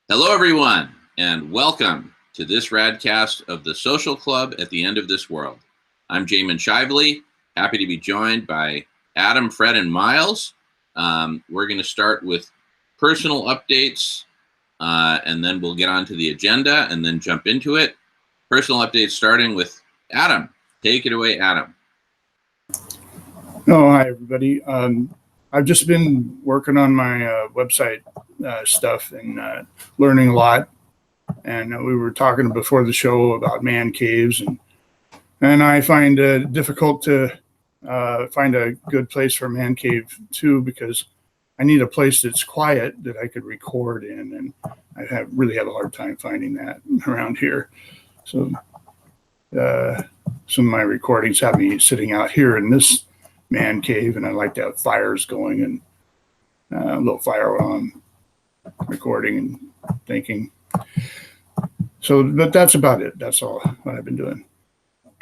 Hello, everyone, and welcome to this radcast of the Social Club at the End of This World. I'm Jamin Shively, happy to be joined by Adam, Fred, and Miles. We're going to start with personal updates, and then we'll get on to the agenda and then jump into it. Personal updates starting with Adam. Take it away, Adam. Oh, hi, everybody. I've just been working on my website stuff and learning a lot. And we were talking before the show about man caves, and I find it difficult to find a good place for a man cave too, because I need a place that's quiet that I could record in, and I really have a hard time finding that around here. So some of my recordings have me sitting out here in this man cave, and I like to have fires going and a little fire while I'm recording and thinking. So, but that's about it. That's all what I've been doing.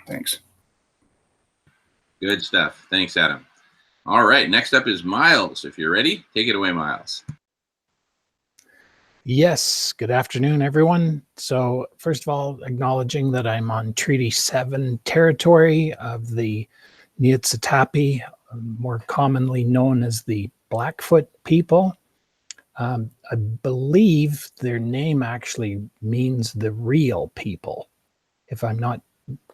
Thanks. Good stuff. Thanks, Adam. All right, next up is Miles. If you're ready, take it away, Miles. Yes, good afternoon, everyone. So first of all, acknowledging that I'm on Treaty 7 territory of the Niitsitapi, more commonly known as the Blackfoot people. I believe their name actually means the real people, if I'm not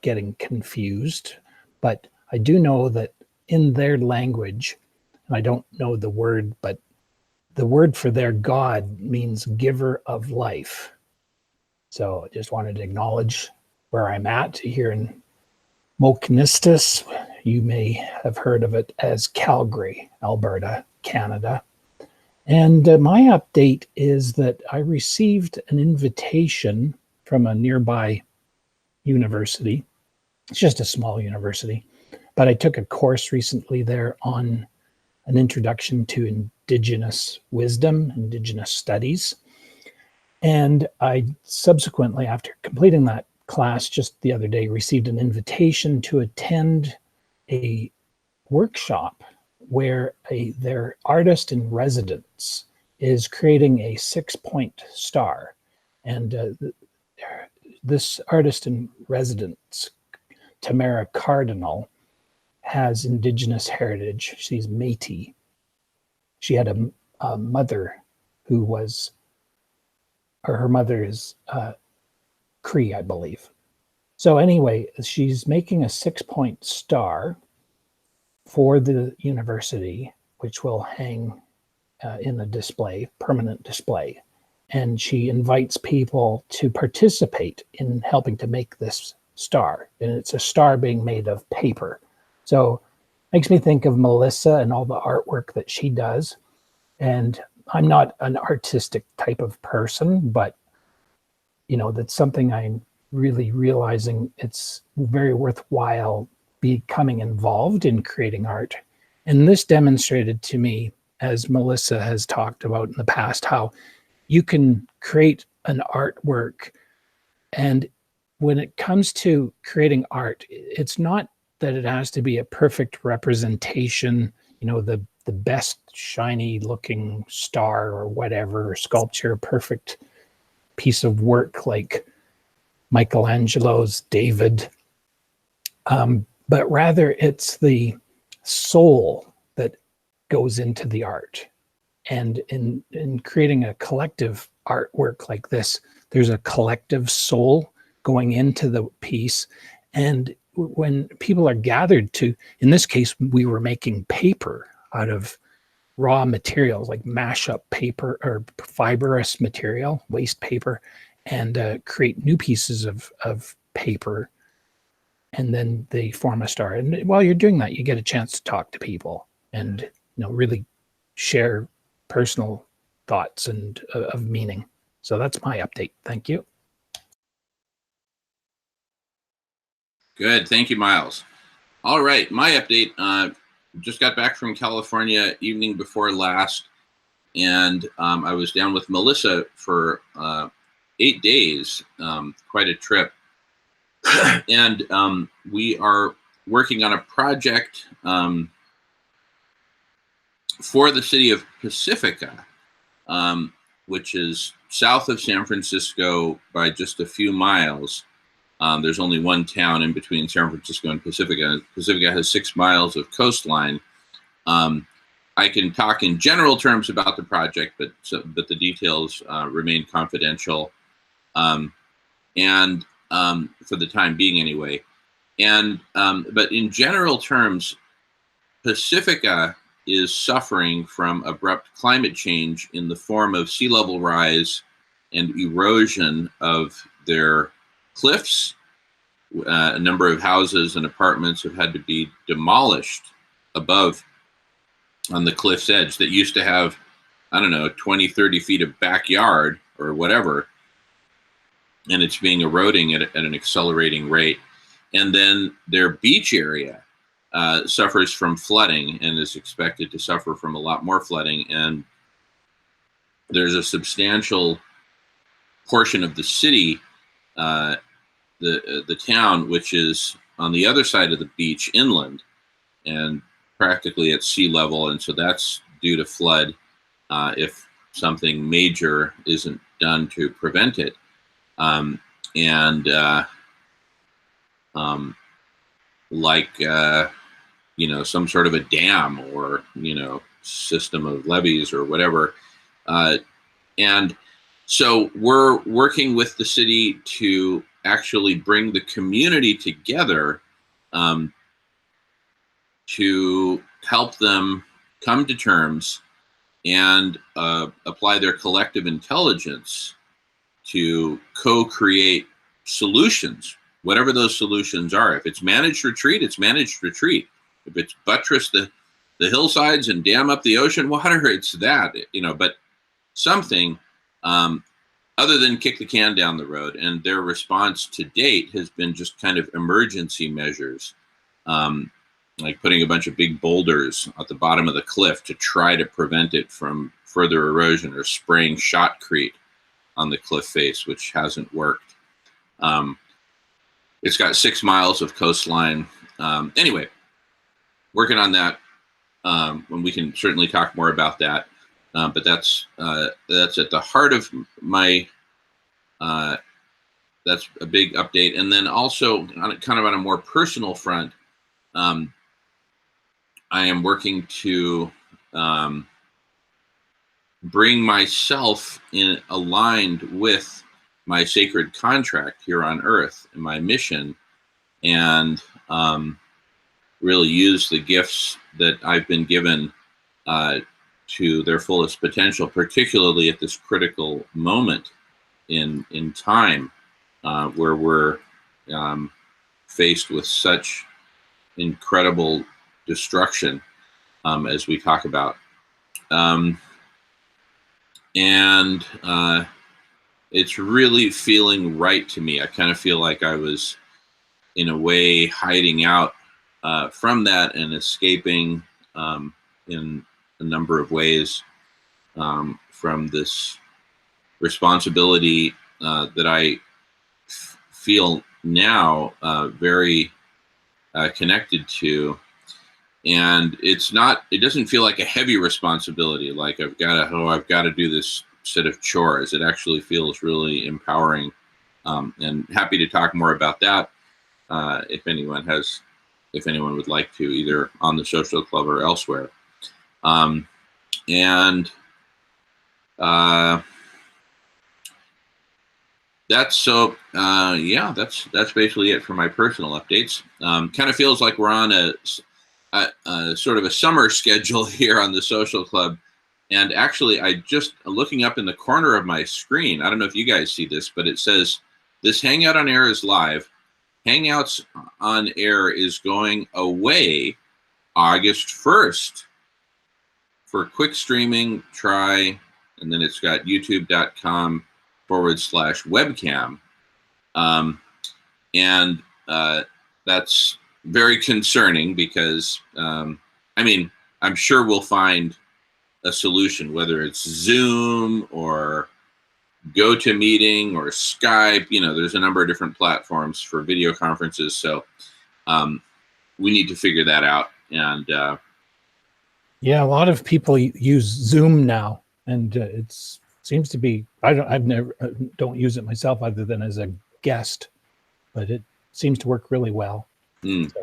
getting confused. But I do know that in their language, and I don't know the word, but the word for their god means giver of life. So I just wanted to acknowledge where I'm at here in Mohkinstsis. You may have heard of it as Calgary, Alberta, Canada. And my update is that I received an invitation from a nearby university. It's just a small university, but I took a course recently there on an introduction to Indigenous wisdom, Indigenous studies. And I subsequently, after completing that class just the other day, received an invitation to attend a workshop where their artist in residence is creating a 6-point star. And this artist in residence, Tamara Cardinal, has Indigenous heritage. She's Métis. She had a mother who was, or her mother is Cree, I believe. So anyway, she's making a 6-point star for the university, which will hang in a display, permanent display. And she invites people to participate in helping to make this star. And it's a star being made of paper. So makes me think of Melissa and all the artwork that she does. And I'm not an artistic type of person, but that's something I'm really realizing it's very worthwhile becoming involved in creating art. And this demonstrated to me, as Melissa has talked about in the past, how you can create an artwork. And when it comes to creating art, it's not that it has to be a perfect representation, the best shiny looking star or whatever, or sculpture, perfect piece of work like Michelangelo's David. But rather it's the soul that goes into the art. And in creating a collective artwork like this, there's a collective soul going into the piece. And when people are gathered to, in this case, we were making paper out of raw materials like mash up paper or fibrous material, waste paper, and create new pieces of paper. And then they form a star. And while you're doing that, you get a chance to talk to people and really share personal thoughts and of meaning. So that's my update. Thank you. Good. Thank you, Miles. All right. My update, just got back from California evening before last, and I was down with Melissa for 8 days, quite a trip. And we are working on a project for the city of Pacifica. which is south of San Francisco by just a few miles. There's only one town in between San Francisco and Pacifica. Pacifica has 6 miles of coastline. I can talk in general terms about the project, but the details remain confidential, and for the time being anyway. And but in general terms, Pacifica is suffering from abrupt climate change in the form of sea level rise and erosion of their cliffs. A number of houses and apartments have had to be demolished above on the cliff's edge that used to have, I don't know, 20, 30 feet of backyard or whatever. And it's being eroding at an accelerating rate. And then their beach area suffers from flooding and is expected to suffer from a lot more flooding. And there's a substantial portion of the city, the town, which is on the other side of the beach inland and practically at sea level. And so that's due to flood if something major isn't done to prevent it. Some sort of a dam or, system of levees or whatever. And so we're working with the city to actually bring the community together to help them come to terms and apply their collective intelligence to co-create solutions, whatever those solutions are. If it's managed retreat, it's managed retreat. If it's buttress the hillsides and dam up the ocean water, it's that, but something other than kick the can down the road. And their response to date has been just kind of emergency measures, like putting a bunch of big boulders at the bottom of the cliff to try to prevent it from further erosion, or spraying shotcrete on the cliff face, which hasn't worked. It's got 6 miles of coastline. Anyway, working on that. And we can certainly talk more about that. But that's at the heart of my. That's a big update. And then also, kind of on a more personal front, I am working to bring myself aligned with my sacred contract here on Earth and my mission, and really use the gifts that I've been given to their fullest potential, particularly at this critical moment in time where we're faced with such incredible destruction as we talk about. And it's really feeling right to me. I kind of feel like I was, in a way, hiding out from that and escaping in a number of ways from this responsibility that I feel now very connected to. And it doesn't feel like a heavy responsibility, like I've got to do this set of chores. It actually feels really empowering, and happy to talk more about that if anyone would like to, either on the Social Club or elsewhere. That's basically it for my personal updates. Kind of feels like we're on a sort of a summer schedule here on the Social Club. And actually, I just looking up in the corner of my screen, I don't know if you guys see this, but it says this Hangout on Air is live. Hangouts on Air is going away August 1st. For quick streaming, try, and then it's got youtube.com/webcam. And that's very concerning because, I'm sure we'll find a solution, whether it's Zoom or GoToMeeting or Skype. There's a number of different platforms for video conferences. So we need to figure that out. And yeah, a lot of people use Zoom now, and it's seems to be, don't use it myself other than as a guest, but it seems to work really well. Mm. So,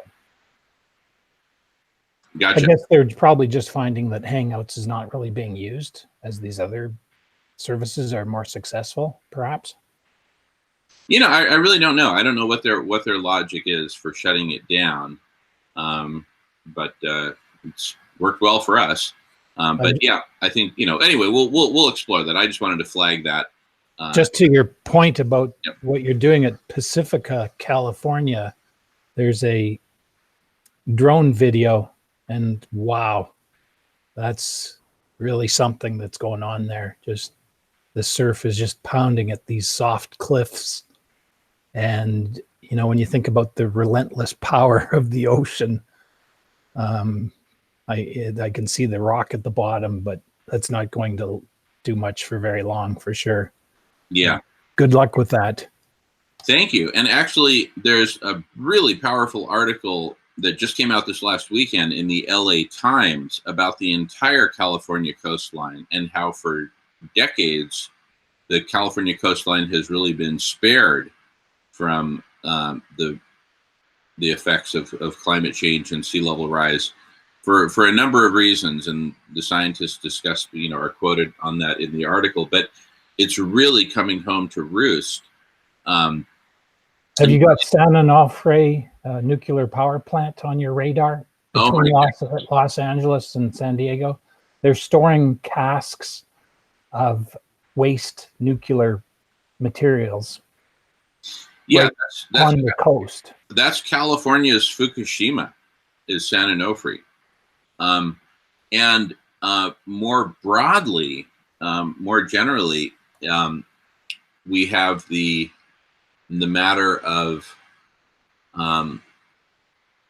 Gotcha. I guess they're probably just finding that Hangouts is not really being used as these other services are more successful, perhaps. I really don't know. I don't know what their logic is for shutting it down, but it's worked well for us. But yeah, I think Anyway, we'll explore that. I just wanted to flag that. Just to your point about what you're doing at Pacifica, California, there's a drone video, and wow, that's really something that's going on there. Just the surf is just pounding at these soft cliffs. And, when you think about the relentless power of the ocean, I can see the rock at the bottom, but that's not going to do much for very long, for sure. Yeah. Good luck with that. Thank you. And actually, there's a really powerful article that just came out this last weekend in the LA Times about the entire California coastline and how for decades the California coastline has really been spared from the effects of climate change and sea level rise for a number of reasons. And the scientists discussed, are quoted on that in the article, but it's really coming home to roost. Have you got San Onofre nuclear power plant on your radar between Los Angeles and San Diego? They're storing casks of waste nuclear materials. Yeah, that's on the coast. That's California's Fukushima, is San Onofre. And more broadly, more generally, we have the matter of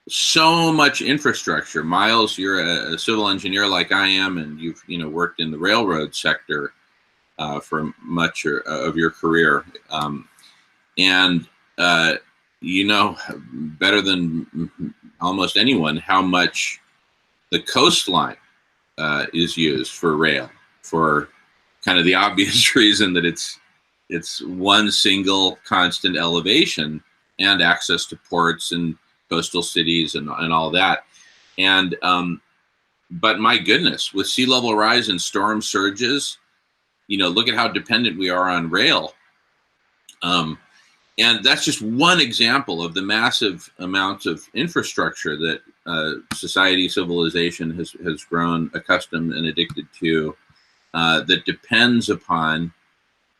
so much infrastructure. Miles, you're a civil engineer like I am, and you've worked in the railroad sector for much of your career, and better than almost anyone how much the coastline is used for rail, for kind of the obvious reason that it's one single constant elevation and access to ports and coastal cities and all that. And but my goodness, with sea level rise and storm surges, look at how dependent we are on rail. And that's just one example of the massive amounts of infrastructure that society, civilization has grown accustomed and addicted to, that depends upon,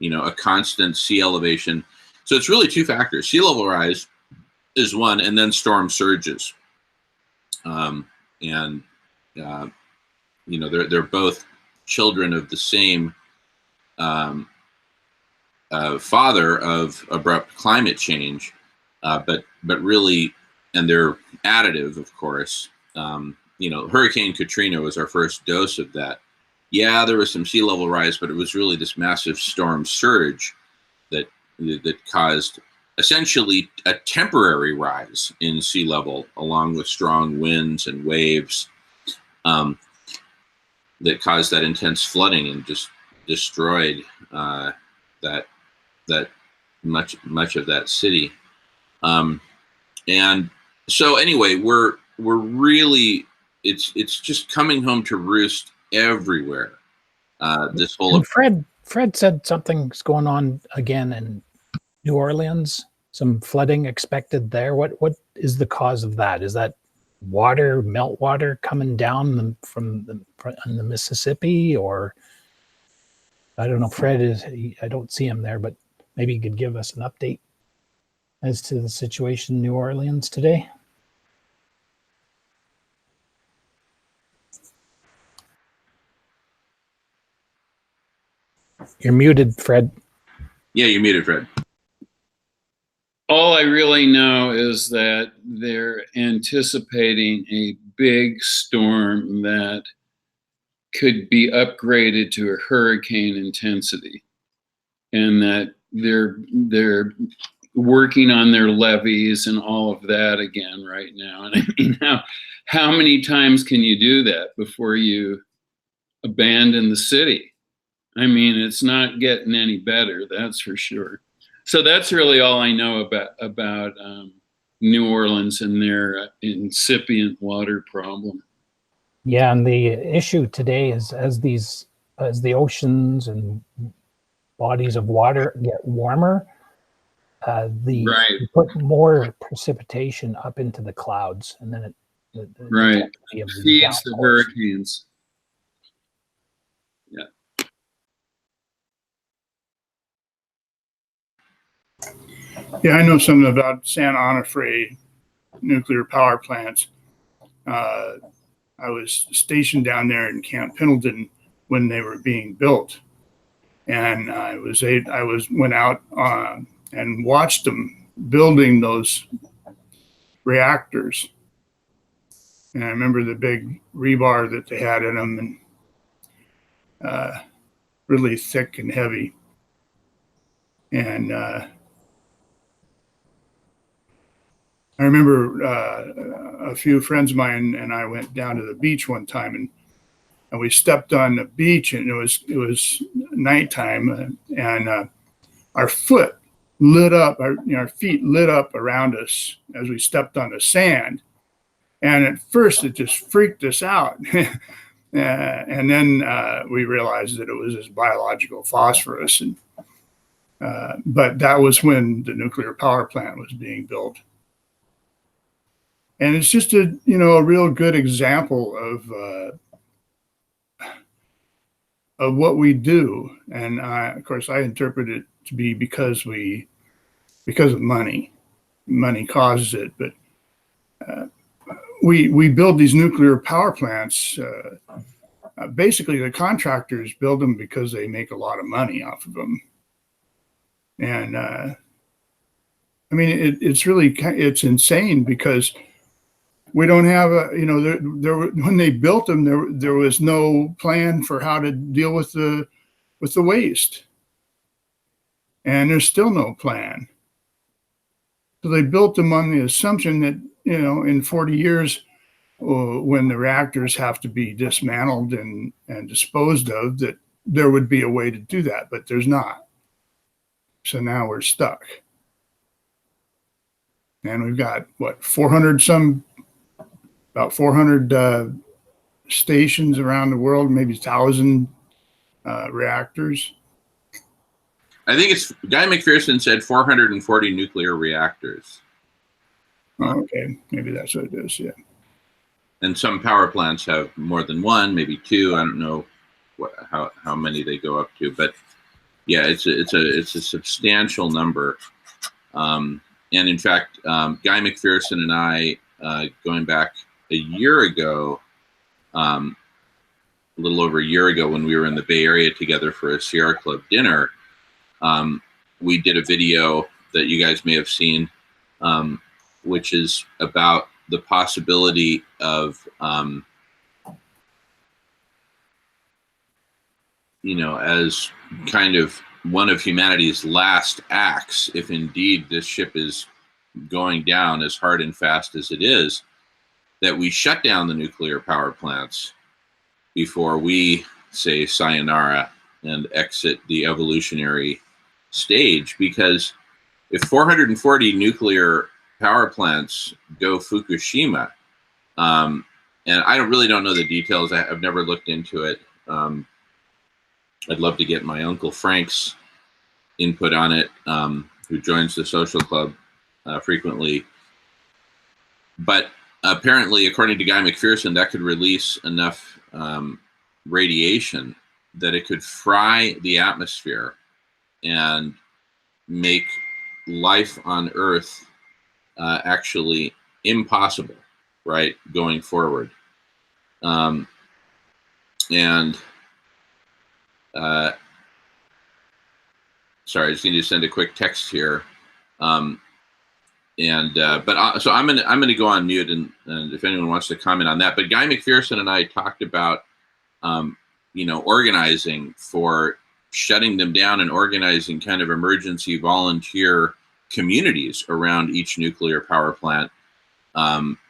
a constant sea elevation. So it's really two factors. Sea level rise is one, and then storm surges. They're both children of the same father of abrupt climate change, but really, and they're additive, of course. Hurricane Katrina was our first dose of that. Yeah, there was some sea level rise, but it was really this massive storm surge that caused essentially a temporary rise in sea level, along with strong winds and waves, that caused that intense flooding and just destroyed that much of that city. And so anyway, we're really, it's just coming home to roost everywhere. This whole and Fred said something's going on again in New Orleans, some flooding expected there. What is the cause of that? Is that meltwater coming down from the Mississippi, or I don't know. Fred I don't see him there, but maybe he could give us an update as to the situation in New Orleans today. You're muted, Fred. Yeah, you're muted, Fred. All I really know is that they're anticipating a big storm that could be upgraded to a hurricane intensity, and that they're working on their levees and all of that again right now. And I mean, how many times can you do that before you abandon the city? I mean, it's not getting any better, that's for sure. So that's really all I know about New Orleans and their incipient water problem. Yeah, and the issue today is as the oceans and bodies of water get warmer, you put more precipitation up into the clouds, and then the intensity of these feeds the downpours. hurricanes. Yeah, I know something about San Onofre nuclear power plants. I was stationed down there in Camp Pendleton when they were being built, and I went out and watched them building those reactors. And I remember the big rebar that they had in them, and really thick and heavy. And I remember a few friends of mine and I went down to the beach one time, and we stepped on the beach, and it was nighttime, and our foot lit up, our feet lit up around us as we stepped on the sand. And at first, it just freaked us out. And then we realized that it was this biological phosphorus. But that was when the nuclear power plant was being built. And it's just a real good example of what we do. And of course, I interpret it to be because of money. Money causes it, but we build these nuclear power plants. Basically, the contractors build them because they make a lot of money off of them. And I mean, it's insane because we don't have when they built them, there was no plan for how to deal with the waste, and there's still no plan. So they built them on the assumption that in 40 years, when the reactors have to be dismantled and disposed of, that there would be a way to do that, but there's not. So now we're stuck, and we've got about 400 stations around the world, maybe 1,000 reactors. I think it's Guy McPherson said 440 nuclear reactors. Oh, okay, maybe that's what it is. Yeah. And some power plants have more than one, maybe two. I don't know how many they go up to, but yeah, it's a substantial number. And in fact, Guy McPherson and I, going back a year ago, a little over a year ago, when we were in the Bay Area together for a Sierra Club dinner, we did a video that you guys may have seen, which is about the possibility of, as kind of one of humanity's last acts, if indeed this ship is going down as hard and fast as it is, that we shut down the nuclear power plants before we say sayonara and exit the evolutionary stage. Because if 440 nuclear power plants go Fukushima, and I really don't know the details. I've never looked into it. I'd love to get my Uncle Frank's input on it, who joins the social club frequently. But apparently, according to Guy McPherson, that could release enough radiation that it could fry the atmosphere and make life on Earth actually impossible, right, going forward. Sorry, I just need to send a quick text here. So I'm gonna go on mute, and if anyone wants to comment on that. But Guy McPherson and I talked about organizing for shutting them down and organizing kind of emergency volunteer communities around each nuclear power plant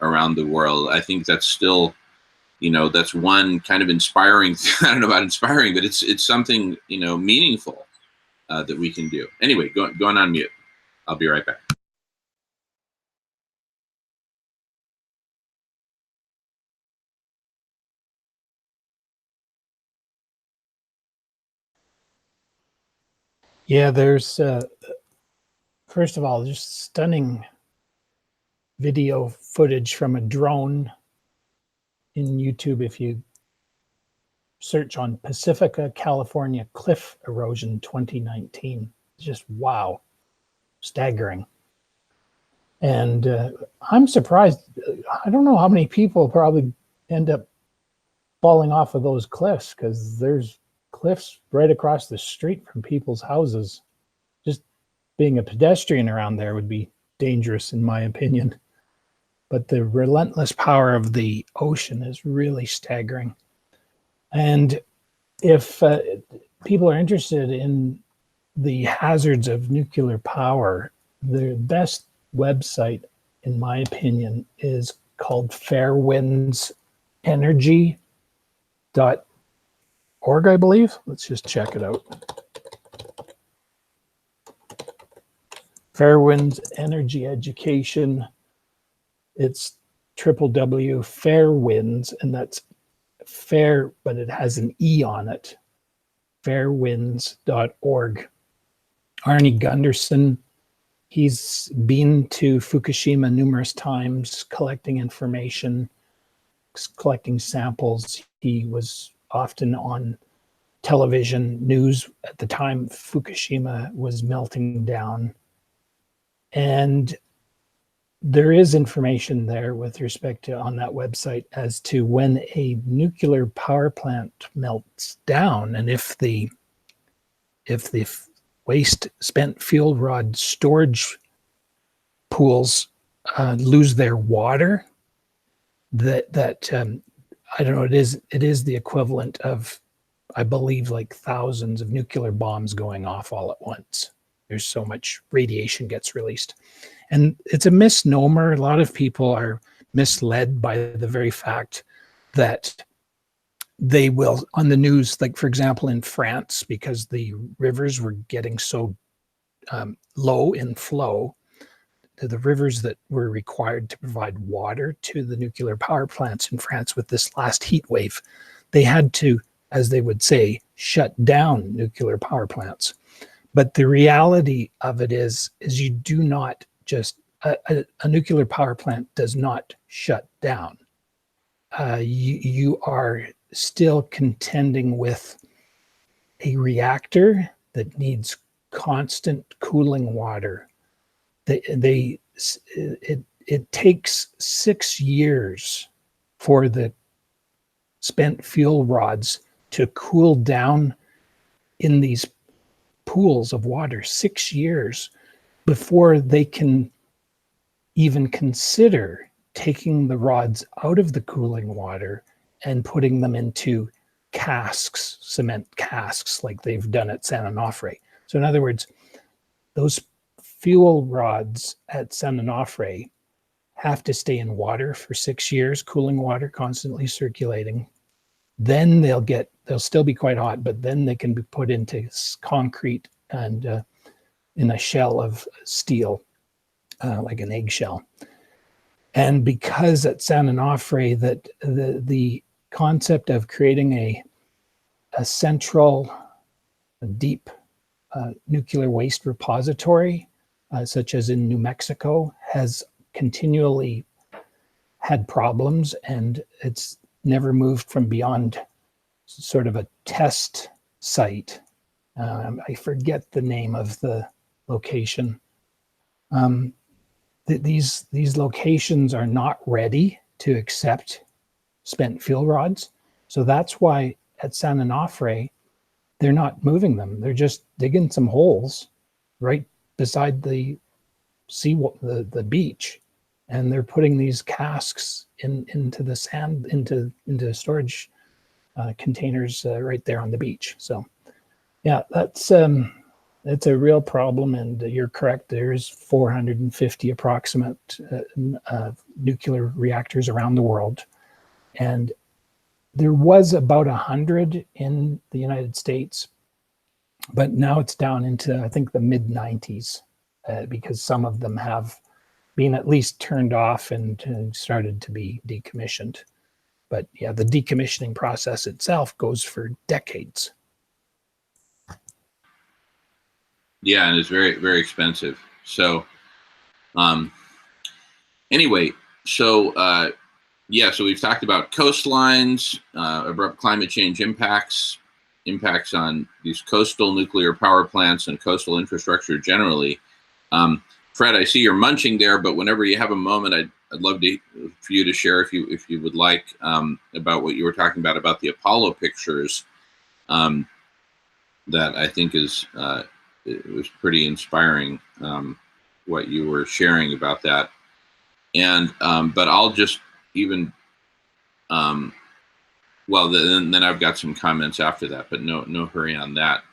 around the world. I think that's still that's one kind of inspiring. I don't know about inspiring, but it's something, meaningful that we can do. Anyway, going on mute. I'll be right back. Yeah, there's, first of all, just stunning video footage from a drone in YouTube. If you search on Pacifica, California cliff erosion 2019, it's just wow, staggering. And I'm surprised. I don't know how many people probably end up falling off of those cliffs, because there's cliffs right across the street from people's houses. Just being a pedestrian around there would be dangerous, in my opinion. But the relentless power of the ocean is really staggering. And if people are interested in the hazards of nuclear power, the best website, in my opinion, is called fairwindsenergy.org, I believe. Let's just check it out. Fairwinds Energy Education. It's www.fairwinds, and that's fair, but it has an E on it. Fairwinds.org. Arnie Gunderson, he's been to Fukushima numerous times, collecting information, collecting samples. He was often on television news at the time Fukushima was melting down. And there is information there with respect to, on that website, as to when a nuclear power plant melts down, and if the waste spent fuel rod storage pools lose their water, that I don't know, it is the equivalent of, I believe, like thousands of nuclear bombs going off all at once. There's so much radiation gets released. And it's a misnomer. A lot of people are misled by the very fact that they will, on the news, like for example in France, because the rivers were getting so low in flow, the rivers that were required to provide water to the nuclear power plants in France with this last heat wave, they had to, as they would say, shut down nuclear power plants. But the reality of it is you do not just, a nuclear power plant does not shut down. You are still contending with a reactor that needs constant cooling water. It takes 6 years for the spent fuel rods to cool down in these pools of water. 6 years before they can even consider taking the rods out of the cooling water and putting them into casks, cement casks, like they've done at San Onofre. So in other words, those fuel rods at San Onofre have to stay in water for 6 years, cooling water, constantly circulating. Then they'll still be quite hot, but then they can be put into concrete and in a shell of steel, like an eggshell. And because at San Onofre, that the concept of creating a central, deep nuclear waste repository, such as in New Mexico, has continually had problems, and it's never moved from beyond sort of a test site. I forget the name of the location. These locations are not ready to accept spent fuel rods. So that's why at San Onofre, they're not moving them. They're just digging some holes right beside the the beach, and they're putting these casks into the sand, into storage containers right there on the beach. So yeah, it's a real problem, and you're correct. There's 450 approximate nuclear reactors around the world, and There was about 100 in the United States, but now it's down into, I think, the mid 90s, because some of them have been at least turned off and started to be decommissioned. But yeah, the decommissioning process itself goes for decades. Yeah, and it's very, very expensive. So, anyway, so so we've talked about coastlines, abrupt climate change impacts on these coastal nuclear power plants and coastal infrastructure generally. Fred, I see you're munching there, but whenever you have a moment, I'd love for you to share, if you would like, about what you were talking about the Apollo pictures. That I think it was pretty inspiring, what you were sharing about that. And but I'll just even then I've got some comments after that, but no hurry on that.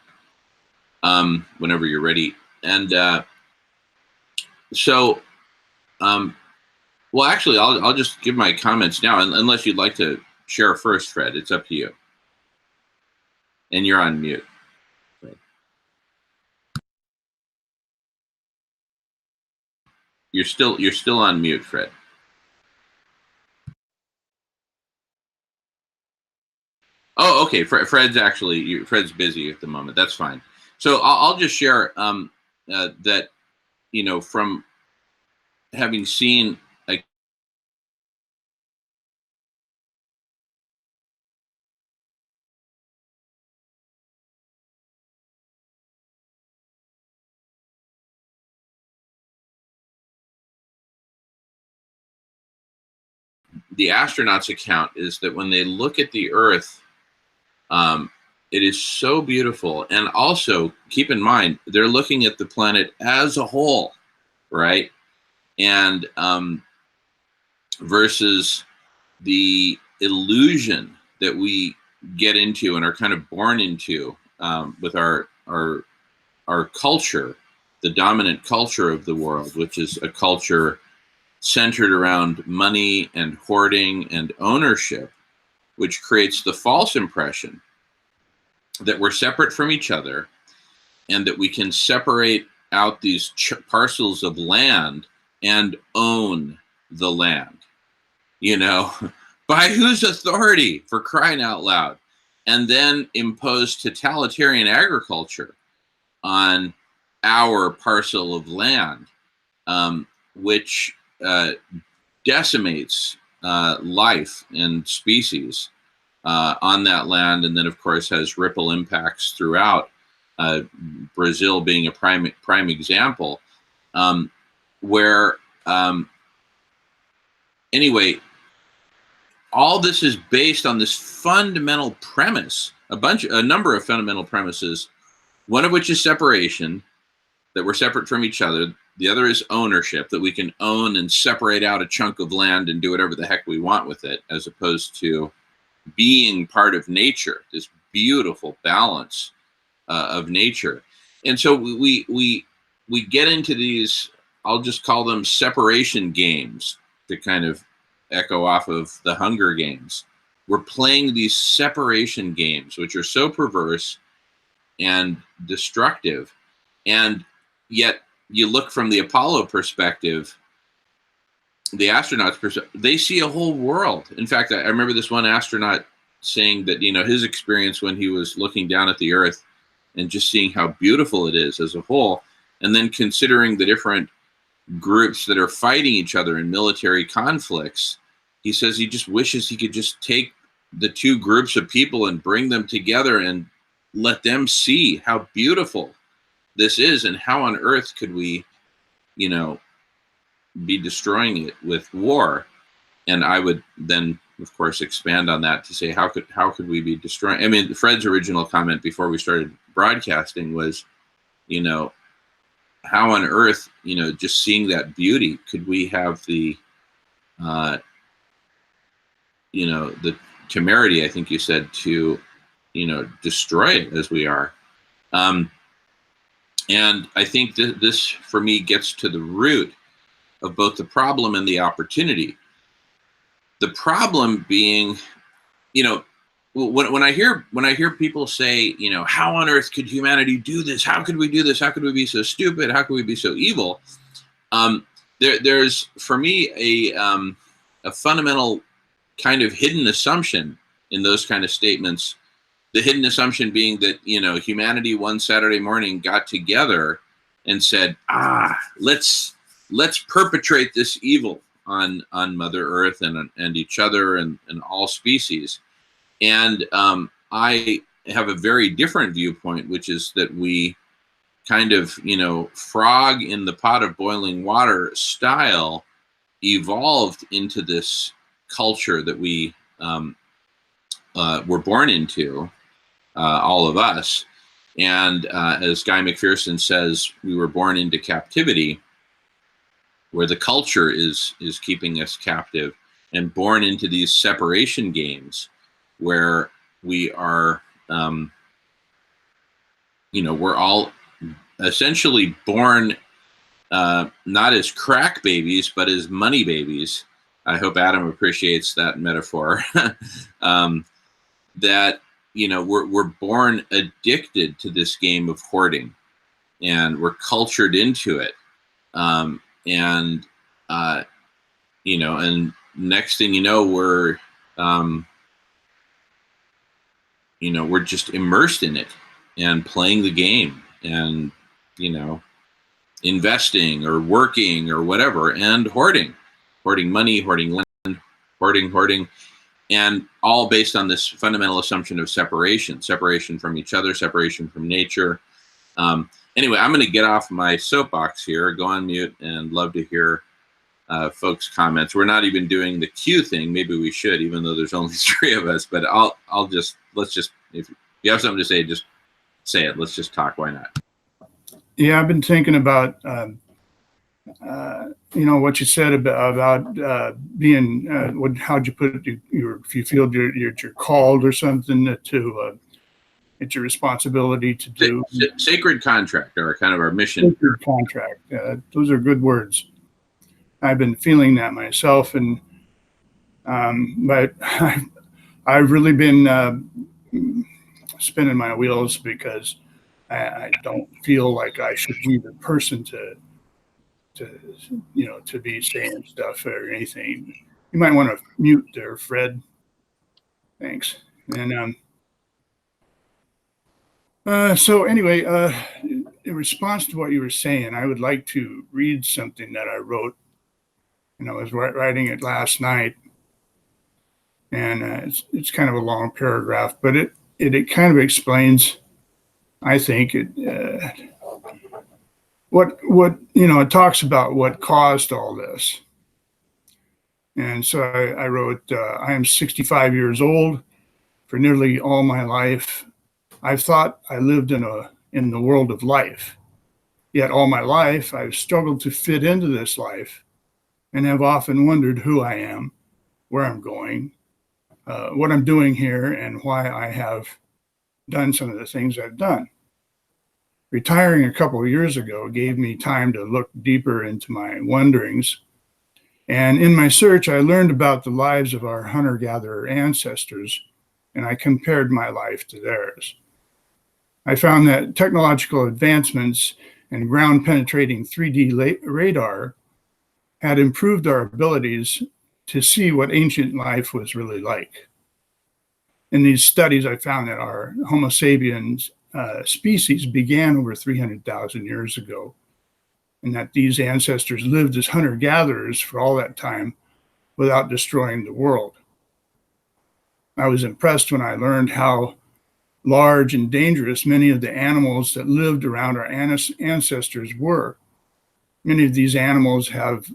Whenever you're ready. And well, actually, I'll just give my comments now, unless you'd like to share first, Fred. It's up to you. And you're on mute. You're still on mute, Fred. Oh, okay. Fred's busy at the moment. That's fine. So I'll just share that, from having seen the astronauts' account is that when they look at the Earth, it is so beautiful. And also, keep in mind, they're looking at the planet as a whole, right? And versus the illusion that we get into and are kind of born into with our culture, the dominant culture of the world, which is a culture centered around money and hoarding and ownership, which creates the false impression that we're separate from each other and that we can separate out these parcels of land and own the land, by whose authority, for crying out loud, and then impose totalitarian agriculture on our parcel of land, which decimates life and species on that land, and then of course has ripple impacts throughout. Brazil being a prime example, where anyway, all this is based on this fundamental premise, a number of fundamental premises, one of which is separation, that we're separate from each other. The other is ownership, that we can own and separate out a chunk of land and do whatever the heck we want with it, as opposed to being part of nature, this beautiful balance of nature. And so we get into these, I'll just call them separation games, to kind of echo off of the Hunger Games. We're playing these separation games, which are so perverse and destructive. And yet, you look from the Apollo perspective, the astronauts' perspective, they see a whole world. In fact, I remember this one astronaut saying that, his experience when he was looking down at the Earth and just seeing how beautiful it is as a whole, and then considering the different groups that are fighting each other in military conflicts, he says he just wishes he could just take the two groups of people and bring them together and let them see how beautiful this is, and how on earth could we, be destroying it with war. And I would then, of course, expand on that to say, how could we be destroying? I mean, Fred's original comment before we started broadcasting was, how on earth, just seeing that beauty, could we have the, the temerity, I think you said, to, destroy it as we are. And I think that this, for me, gets to the root of both the problem and the opportunity. The problem being, when I hear people say, you know, how on earth could humanity do this? How could we do this? How could we be so stupid? How could we be so evil? There's for me a fundamental kind of hidden assumption in those kind of statements. The hidden assumption being that, you know, humanity one Saturday morning got together and said, let's perpetrate this evil on Mother Earth and each other and all species. And I have a very different viewpoint, which is that we kind of, you know, frog in the pot of boiling water style evolved into this culture that we were born into, all of us. And as Guy McPherson says, we were born into captivity, where the culture is keeping us captive, and born into these separation games where we are, you know, we're all essentially born not as crack babies, but as money babies. I hope Adam appreciates that metaphor. That, you know, we're born addicted to this game of hoarding, and we're cultured into it. You know, and next thing you know, we're just immersed in it and playing the game and, you know, investing or working or whatever, and hoarding money, hoarding land, hoarding, and all based on this fundamental assumption of separation from each other, separation from nature. Anyway, I'm going to get off my soapbox here, go on mute, and love to hear folks' comments. We're not even doing the Q thing. Maybe we should, even though there's only 3 of us. But let's just, if you have something to say, just say it. Let's just talk. Why not? Yeah, I've been thinking about, you know, what you said about being, how'd you put it? If you feel you're called or something to, it's your responsibility to do. Sacred contract, or kind of our mission. Sacred contract. Those are good words. I've been feeling that myself, and but I've really been spinning my wheels because I don't feel like I should be the person to you know, to be saying stuff or anything. You might want to mute there, Fred. Thanks. And so anyway, in response to what you were saying, I would like to read something that I wrote, and I was writing it last night, and it's kind of a long paragraph, but it kind of explains, I think, what you know, it talks about what caused all this. And so I wrote, I am 65 years old. For nearly all my life, I've thought I lived in the world of life. Yet all my life, I've struggled to fit into this life, and have often wondered who I am, where I'm going, what I'm doing here, and why I have done some of the things I've done. Retiring a couple of years ago gave me time to look deeper into my wonderings. And in my search, I learned about the lives of our hunter-gatherer ancestors, and I compared my life to theirs. I found that technological advancements and ground-penetrating 3D radar had improved our abilities to see what ancient life was really like. In these studies, I found that our Homo sapiens species began over 300,000 years ago, and that these ancestors lived as hunter-gatherers for all that time without destroying the world. I was impressed when I learned how large and dangerous many of the animals that lived around our ancestors were. Many of these animals have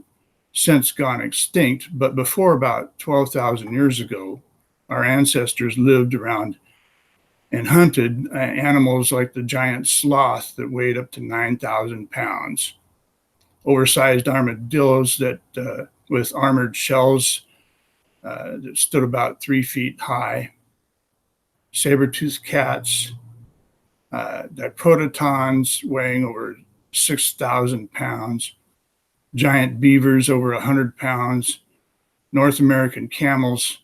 since gone extinct, but before about 12,000 years ago, our ancestors lived around and hunted animals like the giant sloth that weighed up to 9,000 pounds, oversized armadillos that with armored shells that stood about 3 feet high, saber-toothed cats, diprotodons weighing over 6,000 pounds, giant beavers over 100 pounds, North American camels,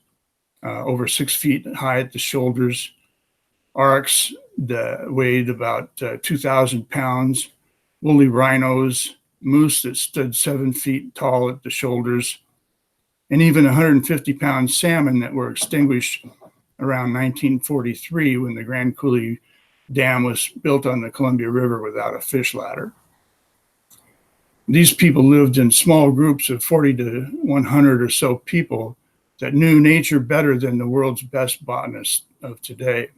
over 6 feet high at the shoulders, aurochs that weighed about 2,000 pounds, woolly rhinos, moose that stood 7 feet tall at the shoulders, and even 150-pound salmon that were extinguished around 1943 when the Grand Coulee Dam was built on the Columbia River without a fish ladder. These people lived in small groups of 40 to 100 or so people that knew nature better than the world's best botanists of today.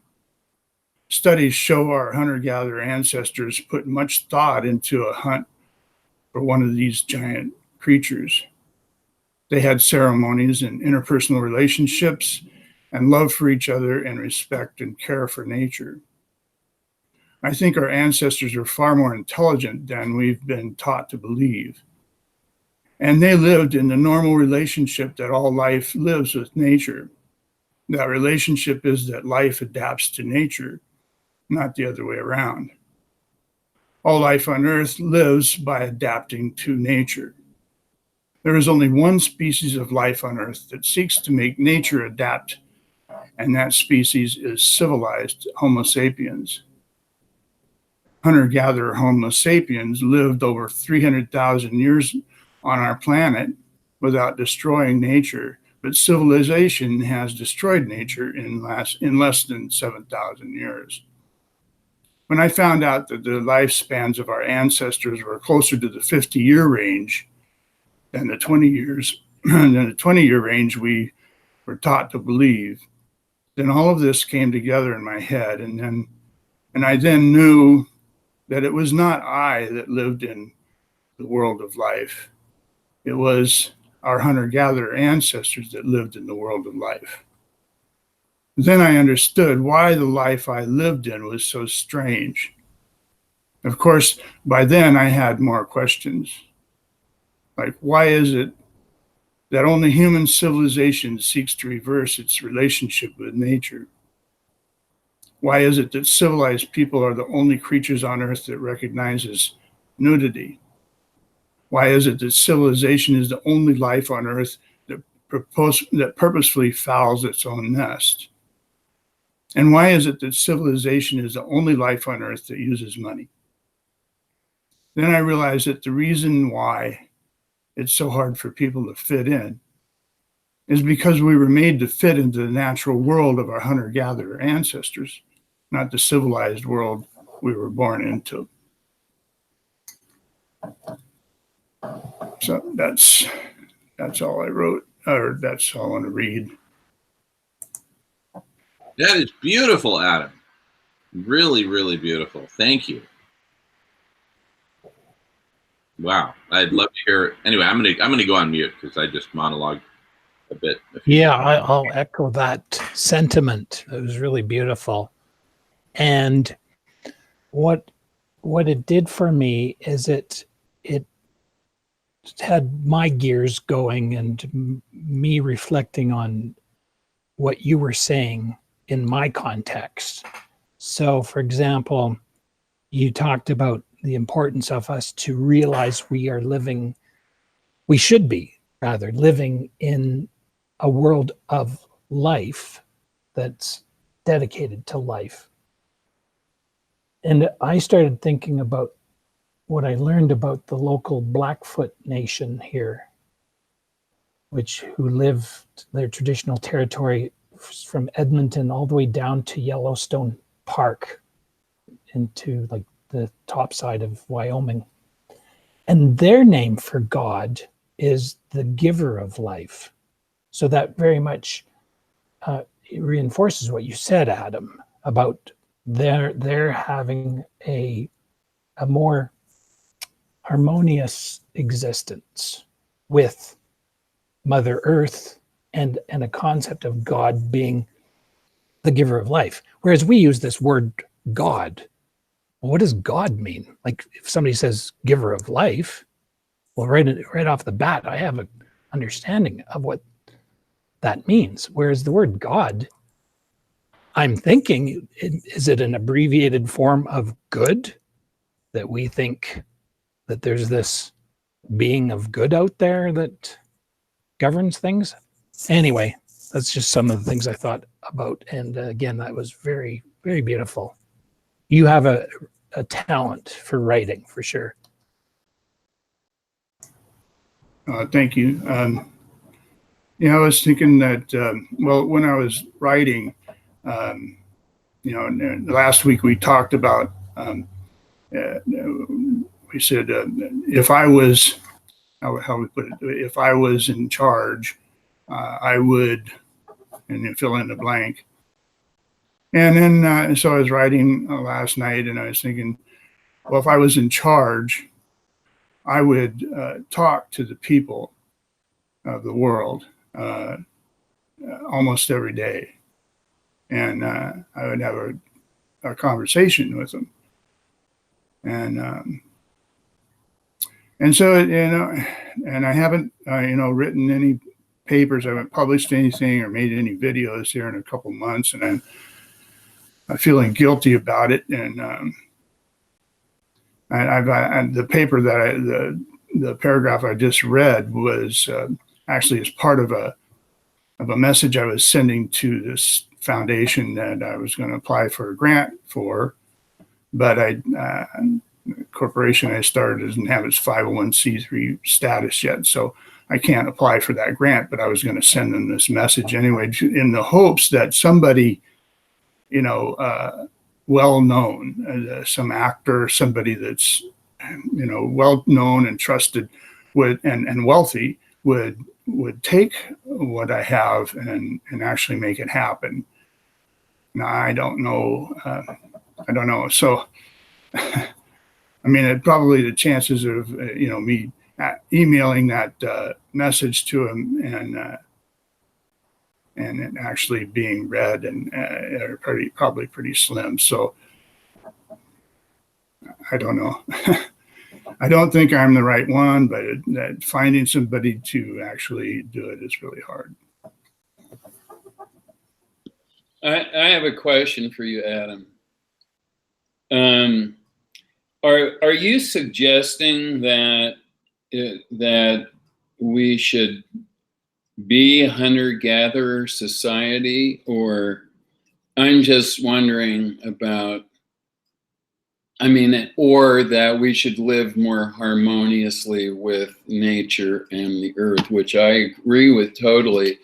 Studies show our hunter-gatherer ancestors put much thought into a hunt for one of these giant creatures. They had ceremonies and interpersonal relationships and love for each other and respect and care for nature. I think our ancestors are far more intelligent than we've been taught to believe. And they lived in the normal relationship that all life lives with nature. That relationship is that life adapts to nature, not the other way around. All life on Earth lives by adapting to nature. There is only one species of life on Earth that seeks to make nature adapt, and that species is civilized Homo sapiens. Hunter-gatherer Homo sapiens lived over 300,000 years on our planet without destroying nature, but civilization has destroyed nature in less than 7,000 years. When I found out that the lifespans of our ancestors were closer to the 50-year range than the 20-year range we were taught to believe, then all of this came together in my head, and I then knew that it was not I that lived in the world of life. It was our hunter-gatherer ancestors that lived in the world of life. Then I understood why the life I lived in was so strange. Of course, by then I had more questions. Like, why is it that only human civilization seeks to reverse its relationship with nature? Why is it that civilized people are the only creatures on Earth that recognizes nudity? Why is it that civilization is the only life on Earth that purposefully fouls its own nest? And why is it that civilization is the only life on Earth that uses money? Then I realized that the reason why it's so hard for people to fit in is because we were made to fit into the natural world of our hunter-gatherer ancestors, not the civilized world we were born into. So that's all I wrote, or that's all I want to read. That is beautiful, Adam. Really, really beautiful. Thank you. Wow, I'd love to hear it. Anyway, I'm gonna go on mute because I just monologued a bit. Yeah, I'll echo that sentiment. It was really beautiful. And what it did for me is it had my gears going and me reflecting on what you were saying in my context. So, for example, you talked about the importance of us to realize we should be living in a world of life that's dedicated to life. And I started thinking about what I learned about the local Blackfoot Nation here, who lived their traditional territory from Edmonton all the way down to Yellowstone Park into like the top side of Wyoming. And their name for God is the giver of life. So that very much it reinforces what you said, Adam, about their having a more harmonious existence with Mother Earth and a concept of God being the giver of life. Whereas we use this word God. Well, what does God mean? Like if somebody says giver of life, well, right off the bat, I have an understanding of what that means. Whereas the word God, I'm thinking, is it an abbreviated form of good? That we think that there's this being of good out there that governs things? Anyway, that's just some of the things I thought about. And again, that was very, very beautiful. You have a talent for writing, for sure. Thank you. I was thinking that, when I was writing, and last week we talked about, we said, if I was, how we put it, if I was in charge, I would, and then fill in the blank. And then, so I was writing last night, and I was thinking, well, if I was in charge, I would talk to the people of the world almost every day. And I would have a conversation with them. And so, and I haven't, written any papers. I haven't published anything or made any videos here in a couple months, and I'm feeling guilty about it. And the paper that the paragraph I just read was actually as part of a message I was sending to this foundation that I was going to apply for a grant for, but the corporation I started doesn't have its 501c3 status yet, so I can't apply for that grant. But I was going to send them this message anyway, in the hopes that somebody, well known, some actor, somebody that's, well known and trusted, and wealthy would take what I have and actually make it happen. Now, I don't know. So, I mean, probably the chances of, me emailing that message to him and it actually being read are probably pretty slim. So I don't know. I don't think I'm the right one, but that finding somebody to actually do it is really hard. I have a question for you, Adam. Are you suggesting that we should be a hunter-gatherer society, or I'm just wondering about, or that we should live more harmoniously with nature and the earth, which I agree with totally.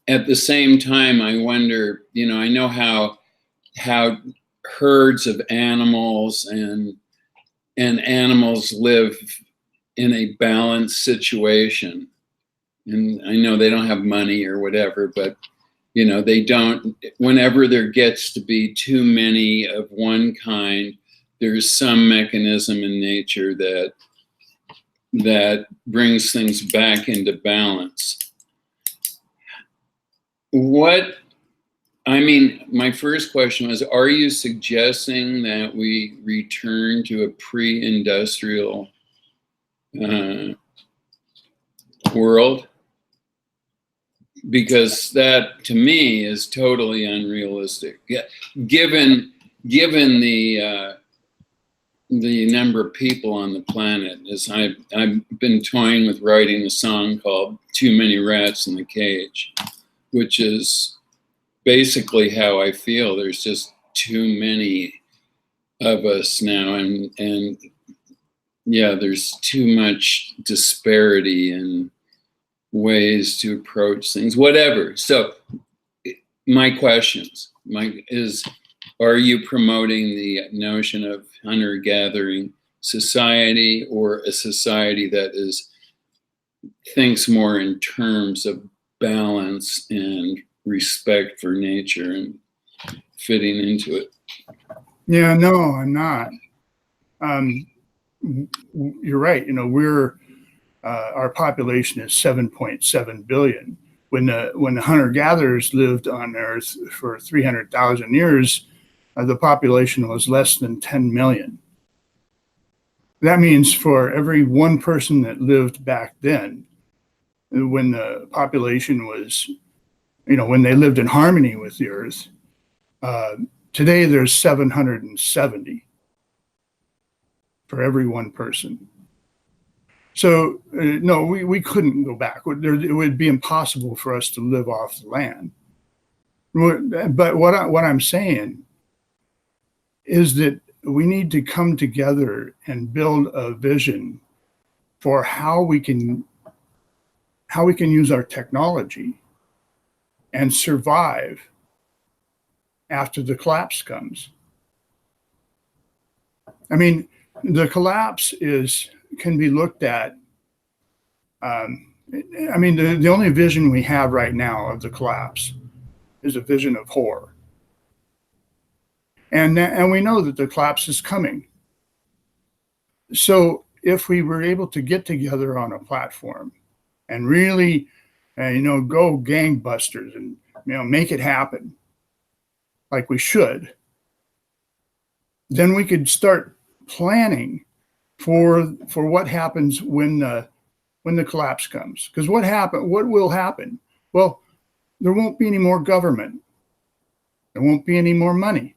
At the same time, I wonder, I know how herds of animals and animals live in a balanced situation. And I know they don't have money or whatever, but they don't, whenever there gets to be too many of one kind, there's some mechanism in nature that brings things back into balance. My first question was, are you suggesting that we return to a pre-industrial world? Because that, to me, is totally unrealistic. Given the number of people on the planet, as I've been toying with writing a song called "Too Many Rats in the Cage," which is basically how I feel. There's just too many of us now, and yeah, there's too much disparity in ways to approach things, whatever. So my questions is, are you promoting the notion of hunter-gathering society, or a society that thinks more in terms of balance and respect for nature and fitting into it? Yeah, no, I'm not. You're right. We're our population is 7.7 billion. When the hunter-gatherers lived on Earth for 300,000 years, the population was less than 10 million. That means for every one person that lived back then, when the population was, when they lived in harmony with the Earth, today there's 770 for every one person. So no, we couldn't go back. It would be impossible for us to live off the land. But what I'm saying is that we need to come together and build a vision for how we can use our technology and survive after the collapse comes. I mean, the collapse can be looked at. I mean, the only vision we have right now of the collapse is a vision of horror. And we know that the collapse is coming. So if we were able to get together on a platform and really, go gangbusters and, make it happen like we should, then we could start planning for what happens when the collapse comes. Because what will happen? Well, there won't be any more government. There won't be any more money.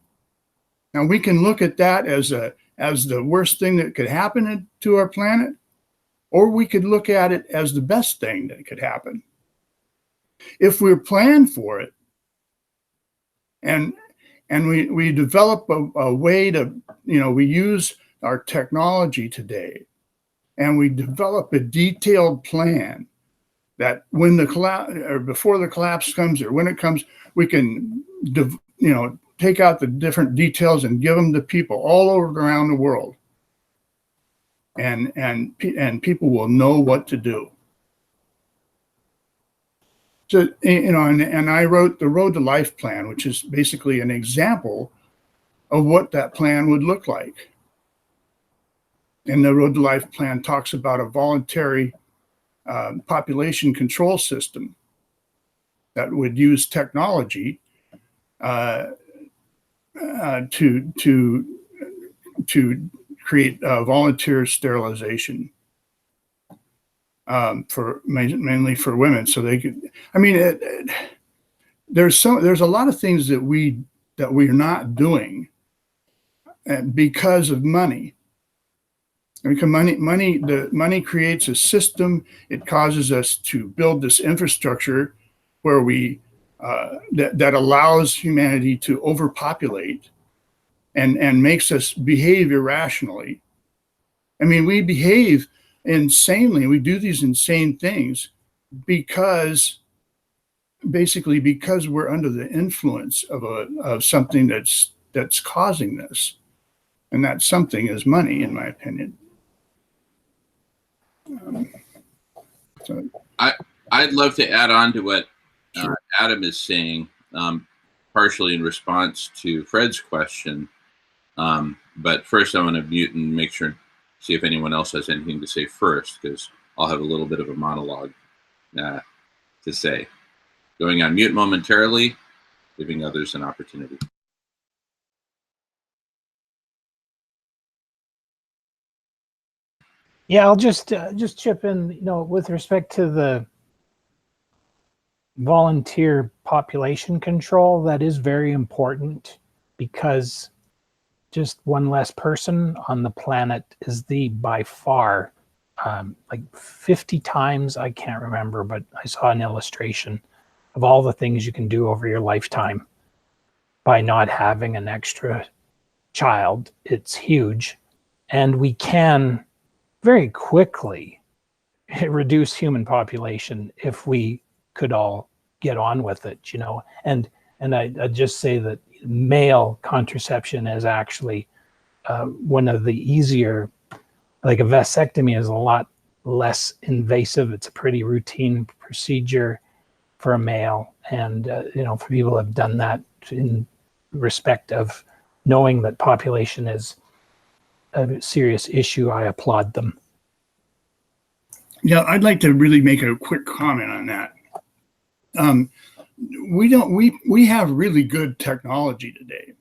Now we can look at that as the worst thing that could happen to our planet, or we could look at it as the best thing that could happen. If we plan for it, and we develop a way to, we use our technology today, and we develop a detailed plan that when the collapse, or before the collapse comes, or when it comes, we can, take out the different details and give them to people all over around the world, and people will know what to do. So, and I wrote the Road to Life plan, which is basically an example of what that plan would look like. And the Road to Life plan talks about a voluntary population control system that would use technology to create volunteer sterilization for mainly for women, so they could. I mean, there's a lot of things that we're not doing because of money. Because money creates a system. It causes us to build this infrastructure where we that allows humanity to overpopulate and makes us behave irrationally. I mean, we behave insanely. We do these insane things because we're under the influence of something that's causing this, and that something is money, in my opinion. I'd love to add on to what Adam is saying, partially in response to Fred's question. But first I want to mute and see if anyone else has anything to say first, because I'll have a little bit of a monologue to say. Going on mute momentarily, giving others an opportunity. Yeah, I'll just chip in, with respect to the volunteer population control, that is very important, because just one less person on the planet is by far, like 50 times, I can't remember, but I saw an illustration of all the things you can do over your lifetime by not having an extra child. It's huge. And we can very quickly reduce human population if we could all get on with it, and I just say that male contraception is actually one of the easier, like a vasectomy is a lot less invasive. It's a pretty routine procedure for a male, and for people who have done that in respect of knowing that population is a serious issue, I applaud them. Yeah, I'd like to really make a quick comment on that. We have really good technology today,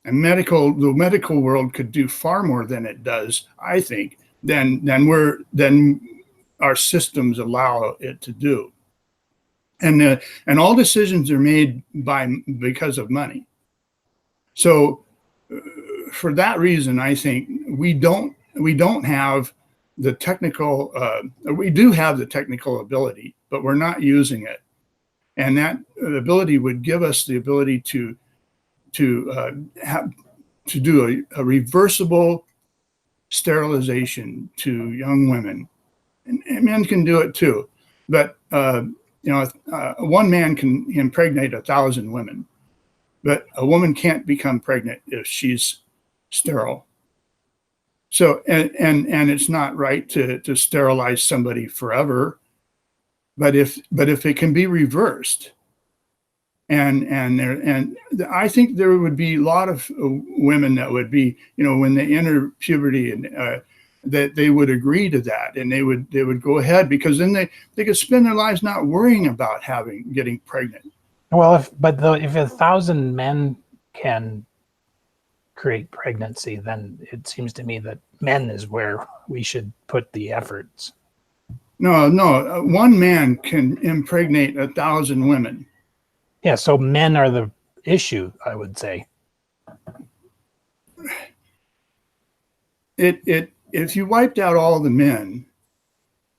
and the medical world could do far more than it does, I think, than our systems allow it to do. And all decisions are made because of money. So for that reason, I think we don't have the technical, we do have the technical ability, but we're not using it. And that ability would give us the ability to do a reversible sterilization to young women. And men can do it too. But, one man can impregnate 1,000 women, but a woman can't become pregnant if she's sterile. So, and it's not right to sterilize somebody forever, but if it can be reversed, and I think there would be a lot of women that would be, when they enter puberty, and that they would agree to that, and they would go ahead, because then they could spend their lives not worrying about getting pregnant. Well, if 1,000 men can create pregnancy, then it seems to me that men is where we should put the efforts. No, one man can impregnate 1,000 women. Yeah, so men are the issue, I would say. If you wiped out all the men,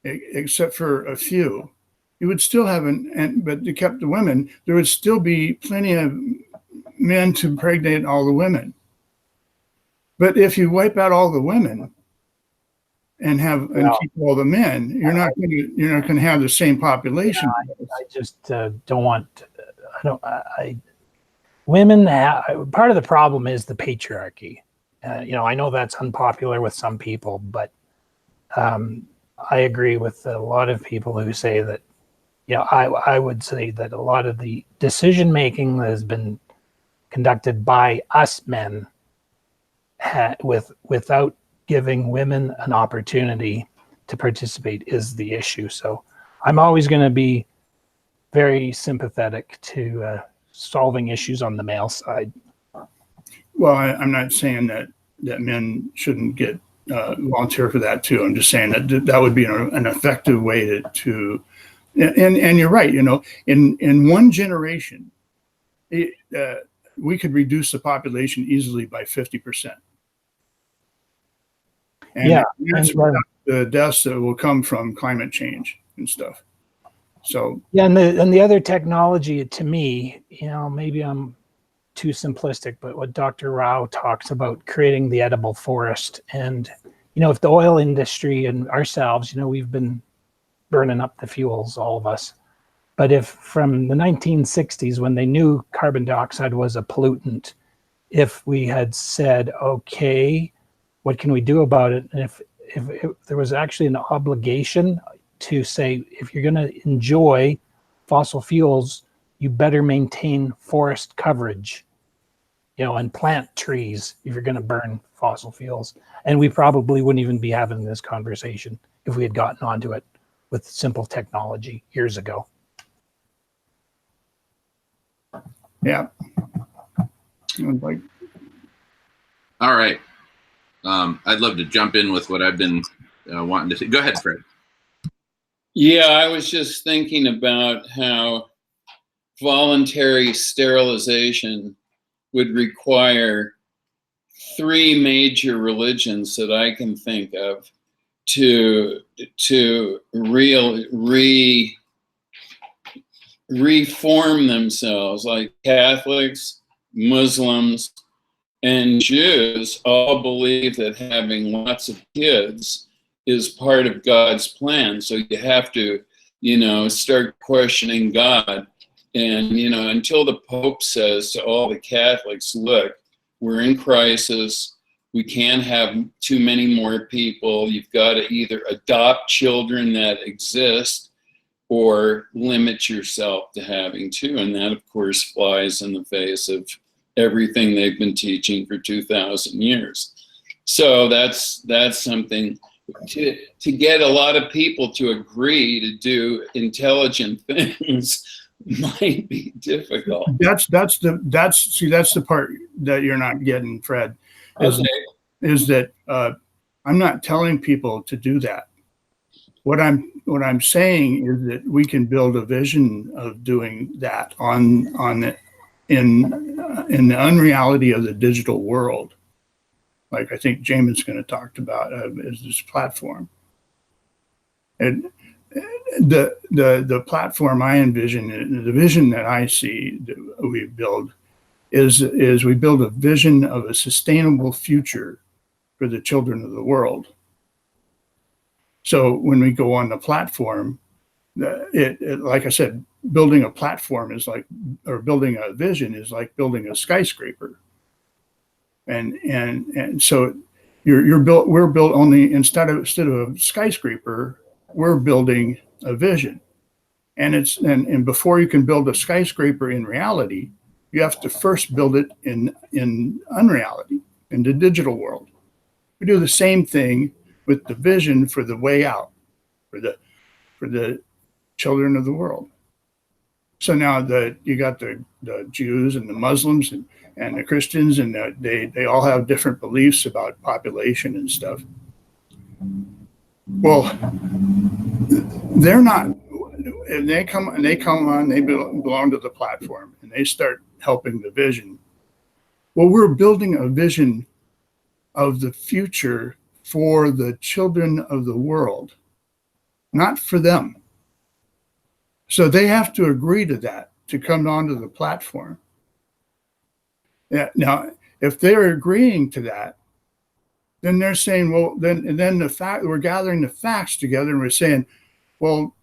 except for a few, you would still have but you kept the women, there would still be plenty of men to impregnate all the women. But if you wipe out all the women and keep all the men, you're not going to have the same population. I just don't want. Women. Part of the problem is the patriarchy. I know that's unpopular with some people, but I agree with a lot of people who say that. I would say that a lot of the decision making that has been conducted by us men, without giving women an opportunity to participate, is the issue. So I'm always going to be very sympathetic to solving issues on the male side. Well, I'm not saying that men shouldn't get volunteer for that too. I'm just saying that would be an effective way to and you're right. In one generation, we could reduce the population easily by 50%. And that's the deaths that will come from climate change and stuff. So and the other technology, to me, maybe I'm too simplistic, but what Dr. Rao talks about, creating the edible forest, and if the oil industry and ourselves, we've been burning up the fuels, all of us. But if from the 1960s, when they knew carbon dioxide was a pollutant, if we had said, okay, what can we do about it? And if there was actually an obligation to say, if you're going to enjoy fossil fuels, you better maintain forest coverage, and plant trees if you're going to burn fossil fuels. And we probably wouldn't even be having this conversation if we had gotten onto it with simple technology years ago. Yeah. All right. I'd love to jump in with what I've been wanting to say. Go ahead, Fred. Yeah, I was just thinking about how voluntary sterilization would require 3 major religions that I can think of to reform themselves, like Catholics, Muslims, and Jews all believe that having lots of kids is part of God's plan. So you have to, start questioning God. And, until the Pope says to all the Catholics, look, we're in crisis. We can't have too many more people. You've got to either adopt children that exist or limit yourself to having 2. And that, of course, flies in the face of everything they've been teaching for 2,000 years. So that's something to get a lot of people to agree to do intelligent things might be difficult. That's the part that you're not getting, Fred, is that I'm not telling people to do that. What I'm saying is that we can build a vision of doing that in the unreality of the digital world, like I think Jamin's going to talk about as this platform. And the platform I envision, the vision that I see that we build is we build a vision of a sustainable future for the children of the world. So when we go on the platform, like I said, building a platform is like, or building a vision is like building a skyscraper. And so we're built only, instead of a skyscraper, we're building a vision. And before you can build a skyscraper in reality, you have to first build it in unreality, in the digital world. We do the same thing with the vision for the way out, for the children of the world. So now you got the Jews and the Muslims and the Christians, and they all have different beliefs about population and stuff. Well, they're not, and they come on, they belong to the platform, and they start helping the vision. Well, we're building a vision of the future for the children of the world, not for them. So they have to agree to that to come onto the platform. Yeah. Now, if they're agreeing to that, then they're saying, well, then we're gathering the facts together, and we're saying, well,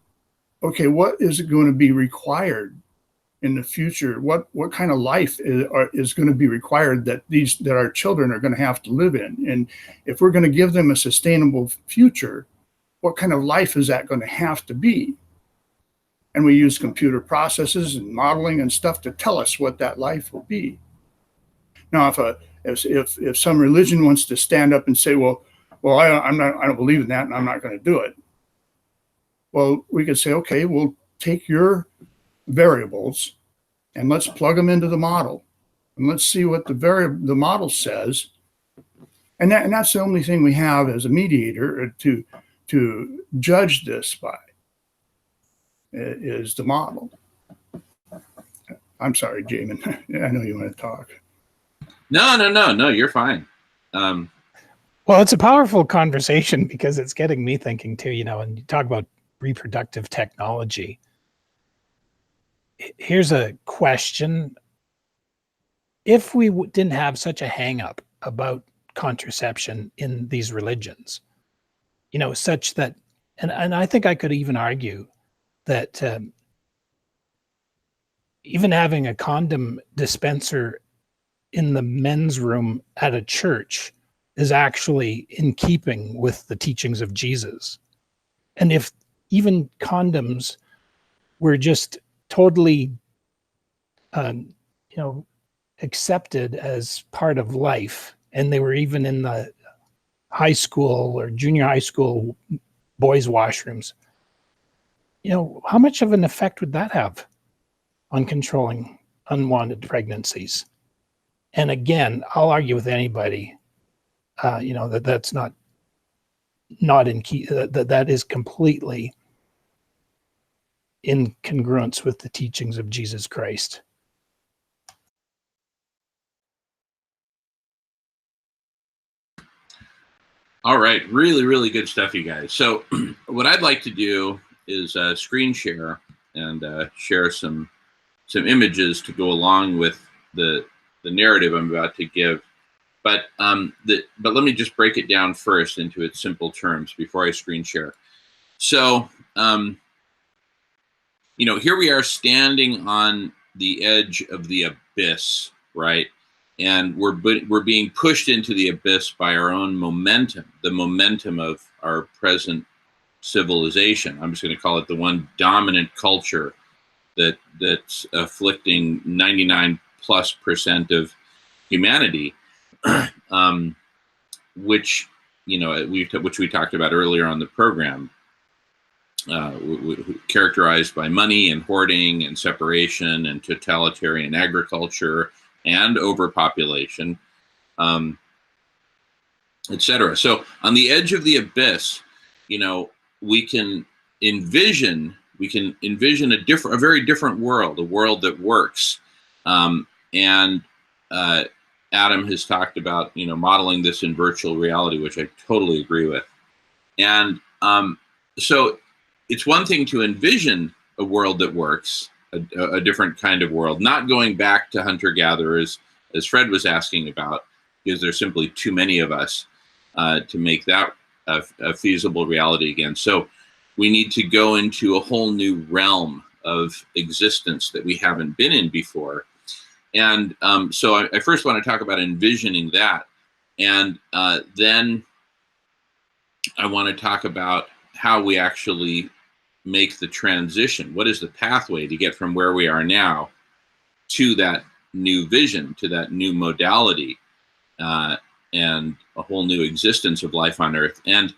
okay, what is going to be required in the future? What kind of life is going to be required that our children are going to have to live in? And if we're going to give them a sustainable future, what kind of life is that going to have to be? And we use computer processes and modeling and stuff to tell us what that life will be. Now, if some religion wants to stand up and say, well, I don't believe in that, and I'm not going to do it. Well, we could say, okay, we'll take your variables and let's plug them into the model, and let's see what the model says. And that's the only thing we have as a mediator to judge this by, is the model. I'm sorry, Jamin. I know you want to talk. No, you're fine. Well, it's a powerful conversation because it's getting me thinking too, and you talk about reproductive technology. Here's a question. If we didn't have such a hang up about contraception in these religions, such that, and I think I could even argue that even having a condom dispenser in the men's room at a church is actually in keeping with the teachings of Jesus. And if even condoms were just totally, accepted as part of life, and they were even in the high school or junior high school boys' washrooms, how much of an effect would that have on controlling unwanted pregnancies? And again, I'll argue with anybody, that's not in key, that is completely in congruence with the teachings of Jesus Christ. All right. Really, really good stuff, you guys. So what I'd like to do is screen share and share some images to go along with the narrative I'm about to give. But let me just break it down first into its simple terms before I screen share. So, here we are standing on the edge of the abyss, right? And we're being pushed into the abyss by our own momentum, the momentum of our present civilization. I'm just going to call it the one dominant culture that's afflicting 99+% of humanity, which we talked about earlier on the program, characterized by money and hoarding and separation and totalitarian agriculture and overpopulation, etc. So on the edge of the abyss, we can envision a very different world, a world that works. And Adam has talked about, modeling this in virtual reality, which I totally agree with. And so it's one thing to envision a world that works, a different kind of world, not going back to hunter-gatherers, as Fred was asking about, because there's simply too many of us to make that a feasible reality again. So we need to go into a whole new realm of existence that we haven't been in before. And so I first want to talk about envisioning that. And then I want to talk about how we actually make the transition. What is the pathway to get from where we are now to that new vision, to that new modality, and a whole new existence of life on Earth? And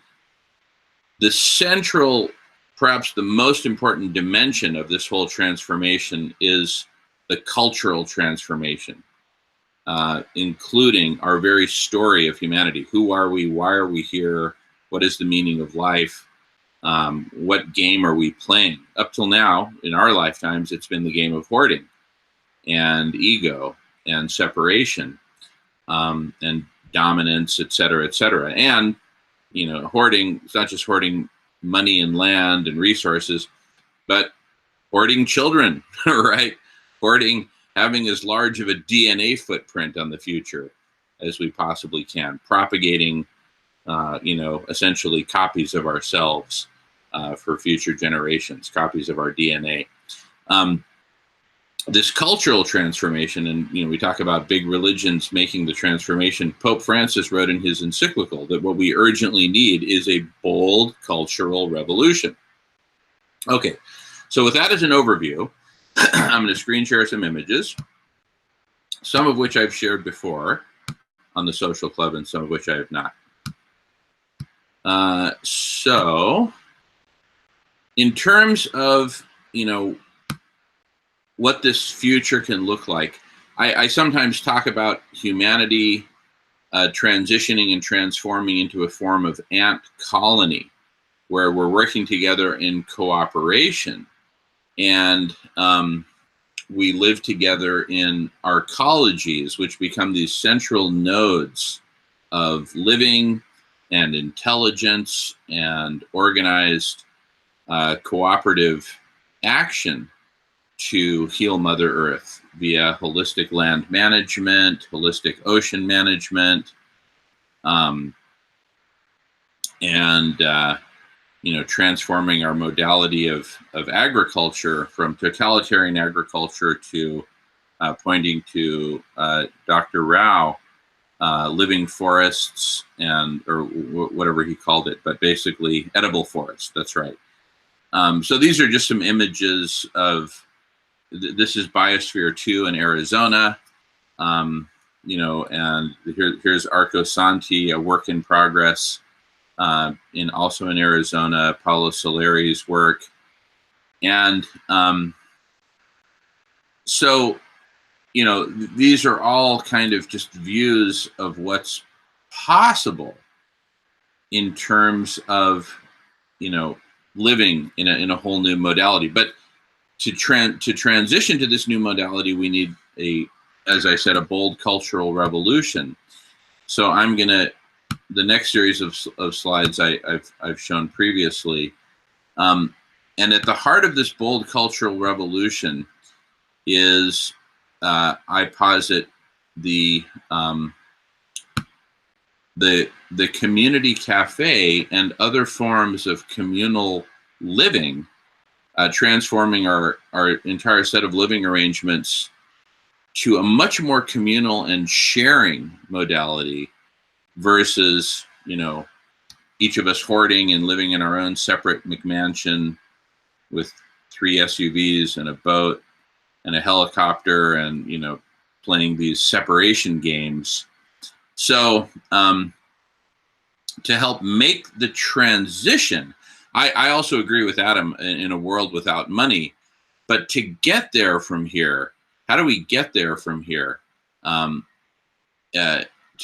the central, perhaps the most important dimension of this whole transformation is the cultural transformation, including our very story of humanity. Who are we? Why are we here? What is the meaning of life? What game are we playing? Up till now, in our lifetimes, it's been the game of hoarding and ego and separation and dominance, et cetera, et cetera. And, you know, hoarding, it's not just hoarding money and land and resources, but hoarding children, right? Hoarding, having as large of a DNA footprint on the future as we possibly can, propagating, you know, essentially copies of ourselves for future generations, copies of our DNA. This cultural transformation, and, you know, we talk about big religions making the transformation. Pope Francis wrote in his encyclical that what we urgently need is a bold cultural revolution. Okay, so with that as an overview, I'm going to screen share some images, some of which I've shared before on the Social Club and some of which I have not. So in terms of, you know, what this future can look like, I sometimes talk about humanity transitioning and transforming into a form of ant colony, where we're working together in cooperation, and we live together in arcologies, which become these central nodes of living and intelligence and organized cooperative action to heal Mother Earth via holistic land management, holistic ocean management, and you know, transforming our modality of agriculture from totalitarian agriculture to pointing to Dr. Rao, living forests, and or whatever he called it, but basically edible forests. That's right. So these are just some images of. This is Biosphere 2 in Arizona, you know, and here's Arco Santi, a work in progress, also in Arizona, Paulo Soleri's work. And so, you know, these are all kind of just views of what's possible in terms of, you know, living in a whole new modality. But to transition to this new modality, we need as I said, a bold cultural revolution. So I'm gonna, the next series of slides I've shown previously, and at the heart of this bold cultural revolution is, I posit the community cafe and other forms of communal living, transforming our entire set of living arrangements to a much more communal and sharing modality versus, you know, each of us hoarding and living in our own separate McMansion with 3 SUVs and a boat and a helicopter and, you know, playing these separation games. So to help make the transition, I also agree with Adam in a world without money, but to get there from here, how do we get there from here? To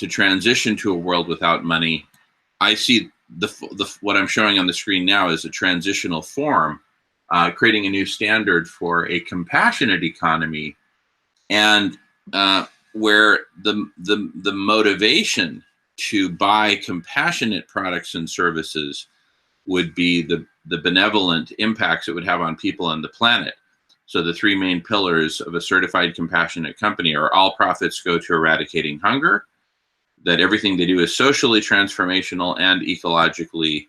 transition to a world without money, I see what I'm showing on the screen now is a transitional form, creating a new standard for a compassionate economy, and where the motivation to buy compassionate products and services would be the benevolent impacts it would have on people and the planet. So the three main pillars of a certified compassionate company are all profits go to eradicating hunger, that everything they do is socially transformational and ecologically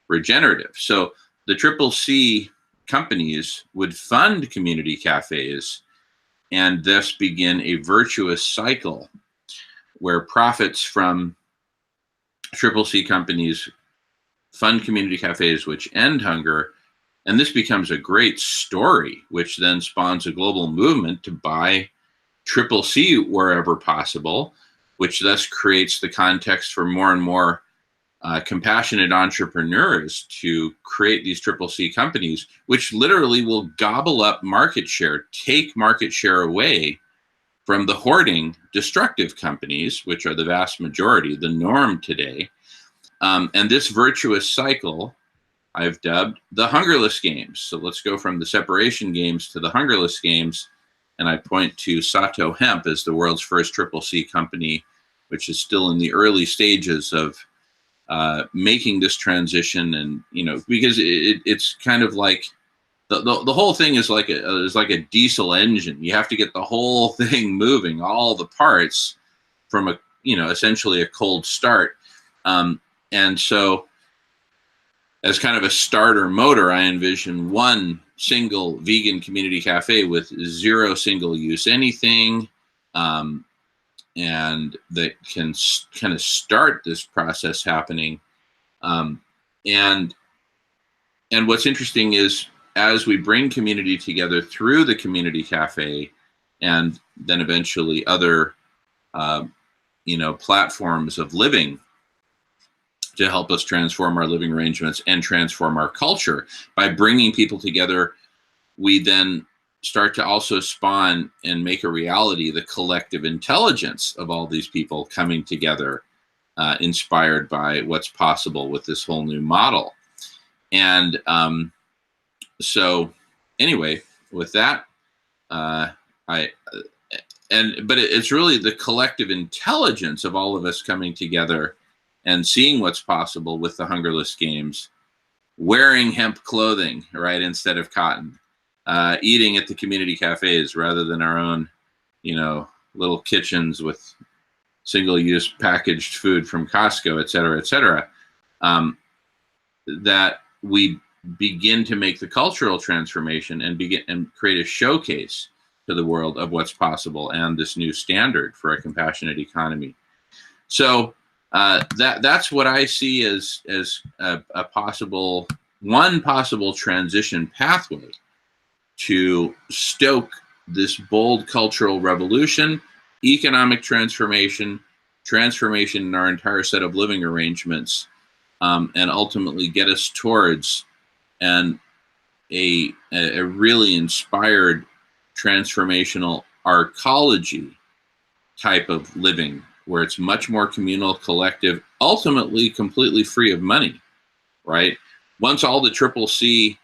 regenerative. So the CCC companies would fund community cafes and thus begin a virtuous cycle where profits from CCC companies fund community cafes, which end hunger. And this becomes a great story, which then spawns a global movement to buy CCC wherever possible, which thus creates the context for more and more compassionate entrepreneurs to create these CCC companies, which literally will gobble up market share, take market share away from the hoarding, destructive companies, which are the vast majority, the norm today. And this virtuous cycle I've dubbed the Hungerless Games. So let's go from the separation games to the Hungerless Games. And I point to Sato Hemp as the world's first CCC company, which is still in the early stages of making this transition. And, you know, because it's kind of like the whole thing is like a diesel engine. You have to get the whole thing moving, all the parts from a, you know, essentially a cold start. And so as kind of a starter motor, I envision one single vegan community cafe with zero single-use anything, and that can kind of start this process happening. And what's interesting is as we bring community together through the community cafe, and then eventually other, platforms of living to help us transform our living arrangements and transform our culture. By bringing people together, we then start to also spawn and make a reality the collective intelligence of all these people coming together, inspired by what's possible with this whole new model. And so anyway, with that, but it's really the collective intelligence of all of us coming together and seeing what's possible with the Hungerless Games, wearing hemp clothing, right, instead of cotton, eating at the community cafes rather than our own, little kitchens with single-use packaged food from Costco, et cetera, that we begin to make the cultural transformation and create a showcase to the world of what's possible and this new standard for a compassionate economy. So that's what I see as a possible transition pathway to stoke this bold cultural revolution, economic transformation in our entire set of living arrangements, and ultimately get us towards a really inspired transformational arcology type of living, where it's much more communal, collective, ultimately completely free of money, right? Once all the CCC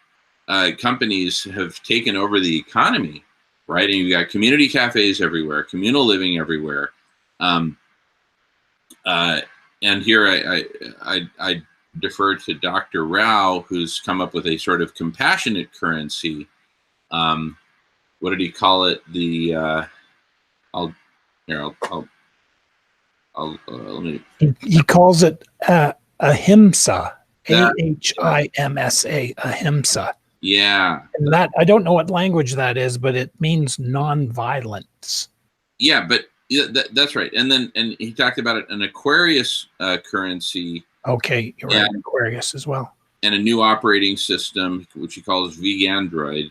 companies have taken over the economy, right? And you've got community cafes everywhere, communal living everywhere. And here I defer to Dr. Rao, who's come up with a sort of compassionate currency. What did he call it? He calls it ahimsa, ahimsa, ahimsa. Yeah. And that, I don't know what language that is, but it means non-violence. Yeah, but that's right. And he talked about an Aquarius currency. Okay, you're right, Aquarius as well. And a new operating system, which he calls Vegandroid.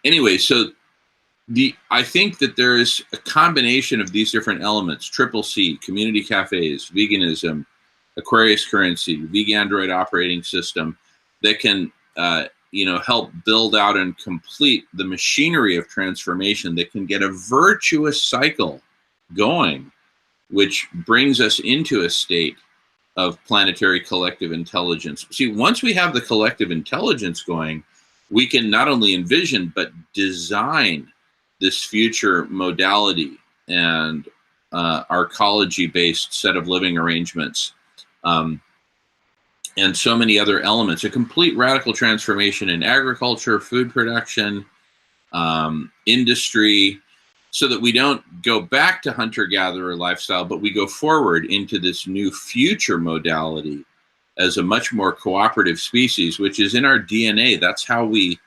Anyway, so I think that there is a combination of these different elements: CCC, community cafes, veganism, Aquarius currency, Vegandroid operating system, that can help build out and complete the machinery of transformation that can get a virtuous cycle going, which brings us into a state of planetary collective intelligence. See, once we have the collective intelligence going, we can not only envision but design this future modality and arcology-based set of living arrangements and so many other elements. A complete radical transformation in agriculture, food production, industry, so that we don't go back to hunter-gatherer lifestyle, but we go forward into this new future modality as a much more cooperative species, which is in our DNA. That's how we,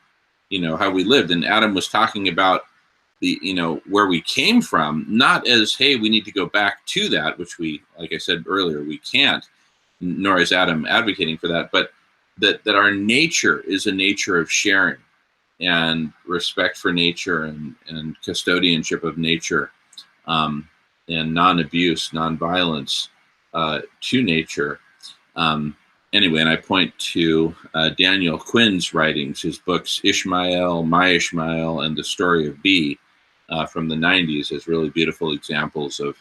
how we lived. And Adam was talking about the, where we came from, not as, hey, we need to go back to that, which we, like I said earlier, we can't, nor is Adam advocating for that, but that our nature is a nature of sharing and respect for nature and custodianship of nature, and non-abuse, non-violence to nature. Anyway, and I point to Daniel Quinn's writings, his books Ishmael, My Ishmael, and The Story of B from the 90s as really beautiful examples of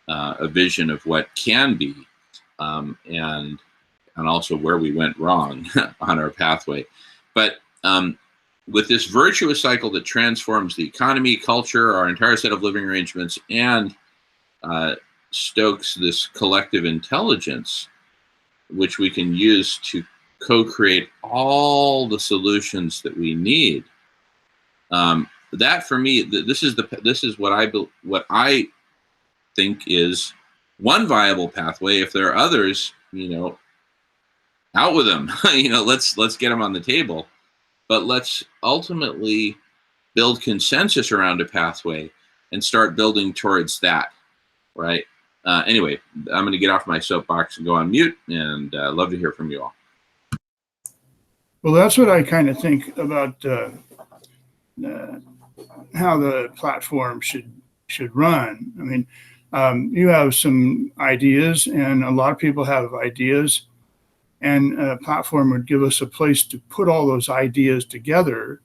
a vision of what can be, and also where we went wrong on our pathway. But with this virtuous cycle that transforms the economy, culture, our entire set of living arrangements, and stokes this collective intelligence, which we can use to co-create all the solutions that we need. That for me, this is what I think is one viable pathway. If there are others, out with them. Let's get them on the table. But let's ultimately build consensus around a pathway and start building towards that, right? Anyway, I'm going to get off my soapbox and go on mute, and love to hear from you all. Well, that's what I kind of think about how the platform should run. I mean, you have some ideas, and a lot of people have ideas, and a platform would give us a place to put all those ideas together.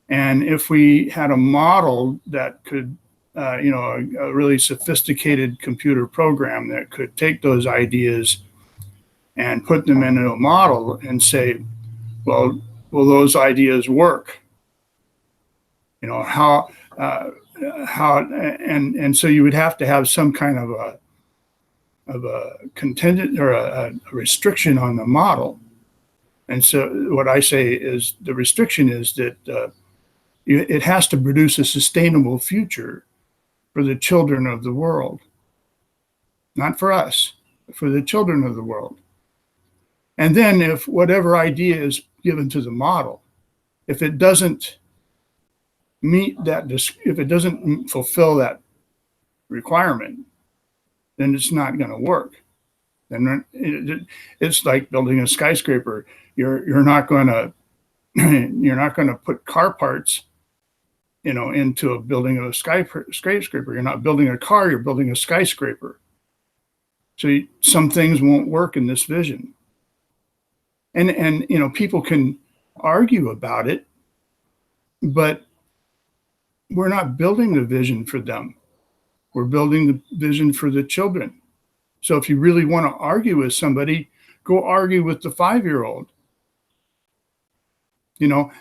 And if we had a model that could, a really sophisticated computer program that could take those ideas and put them into a model and say, well, will those ideas work? How, and so you would have to have some kind of a contingent or a restriction on the model. And so what I say is the restriction is that it has to produce a sustainable future for the children of the world, not for us, for the children of the world. And then if whatever idea is given to the model, if it doesn't meet that, if it doesn't fulfill that requirement, then it's not going to work. Then it's like building a skyscraper. You're not going to put car parts, into a building of a skyscraper. You're not building a car. You're building a skyscraper. So some things won't work in this vision. And people can argue about it, but we're not building the vision for them. We're building the vision for the children. So if you really want to argue with somebody, go argue with the 5-year-old.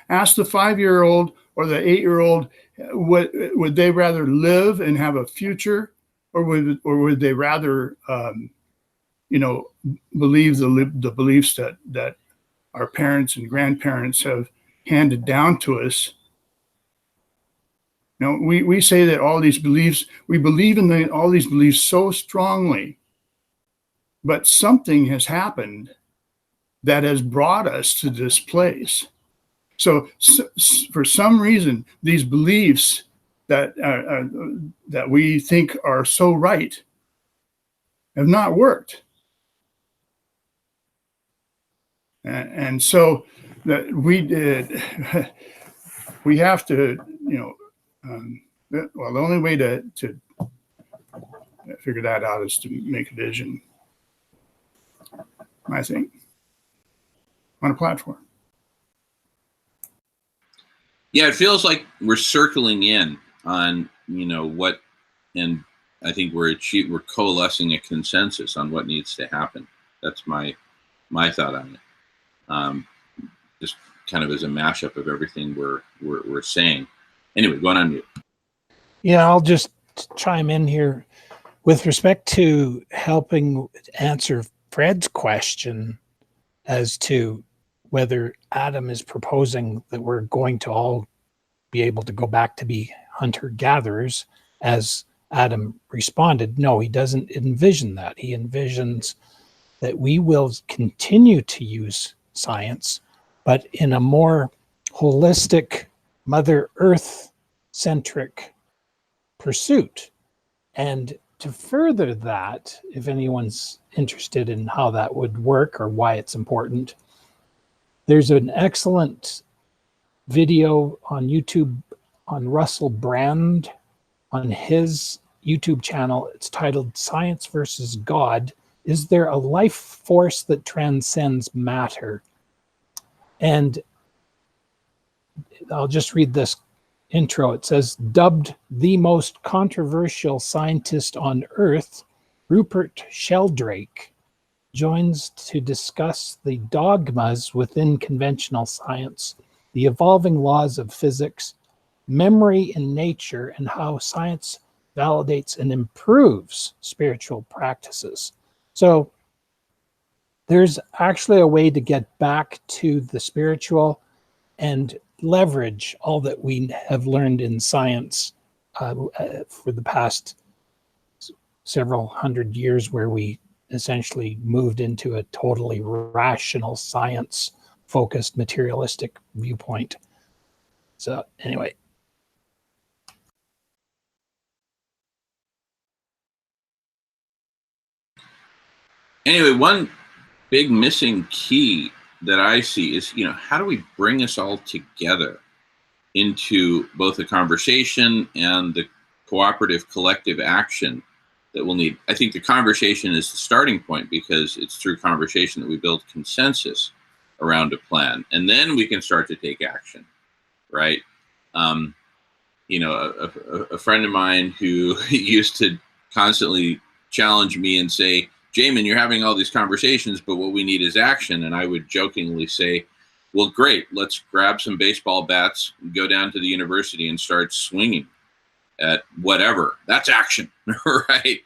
Ask the 5-year-old or the 8-year-old, what would they rather live and have a future, or would they rather, believe the beliefs that our parents and grandparents have handed down to us? We say that all these beliefs, we believe in all these beliefs so strongly, but something has happened that has brought us to this place. So for some reason, these beliefs that we think are so right have not worked. And so that we have to, the only way to figure that out is to make a vision, I think, on a platform. Yeah, it feels like we're circling in on, what, and I think we're coalescing a consensus on what needs to happen. That's my thought on it. Just kind of as a mashup of everything we're saying. Anyway, going on mute. Yeah, I'll just chime in here with respect to helping answer Fred's question as to whether Adam is proposing that we're going to all be able to go back to be hunter-gatherers, as Adam responded, no, he doesn't envision that. He envisions that we will continue to use science, but in a more holistic, Mother Earth-centric pursuit. And to further that, if anyone's interested in how that would work or why it's important, there's an excellent video on YouTube on Russell Brand on his YouTube channel. It's titled Science versus God. Is there a life force that transcends matter? And I'll just read this intro. It says, dubbed the most controversial scientist on Earth, Rupert Sheldrake joins to discuss the dogmas within conventional science, the evolving laws of physics, memory in nature, and how science validates and improves spiritual practices. So there's actually a way to get back to the spiritual and leverage all that we have learned in science for the past several hundred years, where we essentially moved into a totally rational, science-focused, materialistic viewpoint. So anyway. Anyway, one big missing key that I see is, how do we bring us all together into both the conversation and the cooperative collective action that we'll need? I think the conversation is the starting point, because it's through conversation that we build consensus around a plan, and then we can start to take action, right? A friend of mine who used to constantly challenge me and say, Jamin, you're having all these conversations, but what we need is action. And I would jokingly say, well, great, let's grab some baseball bats, go down to the university and start swinging at whatever. That's action, right?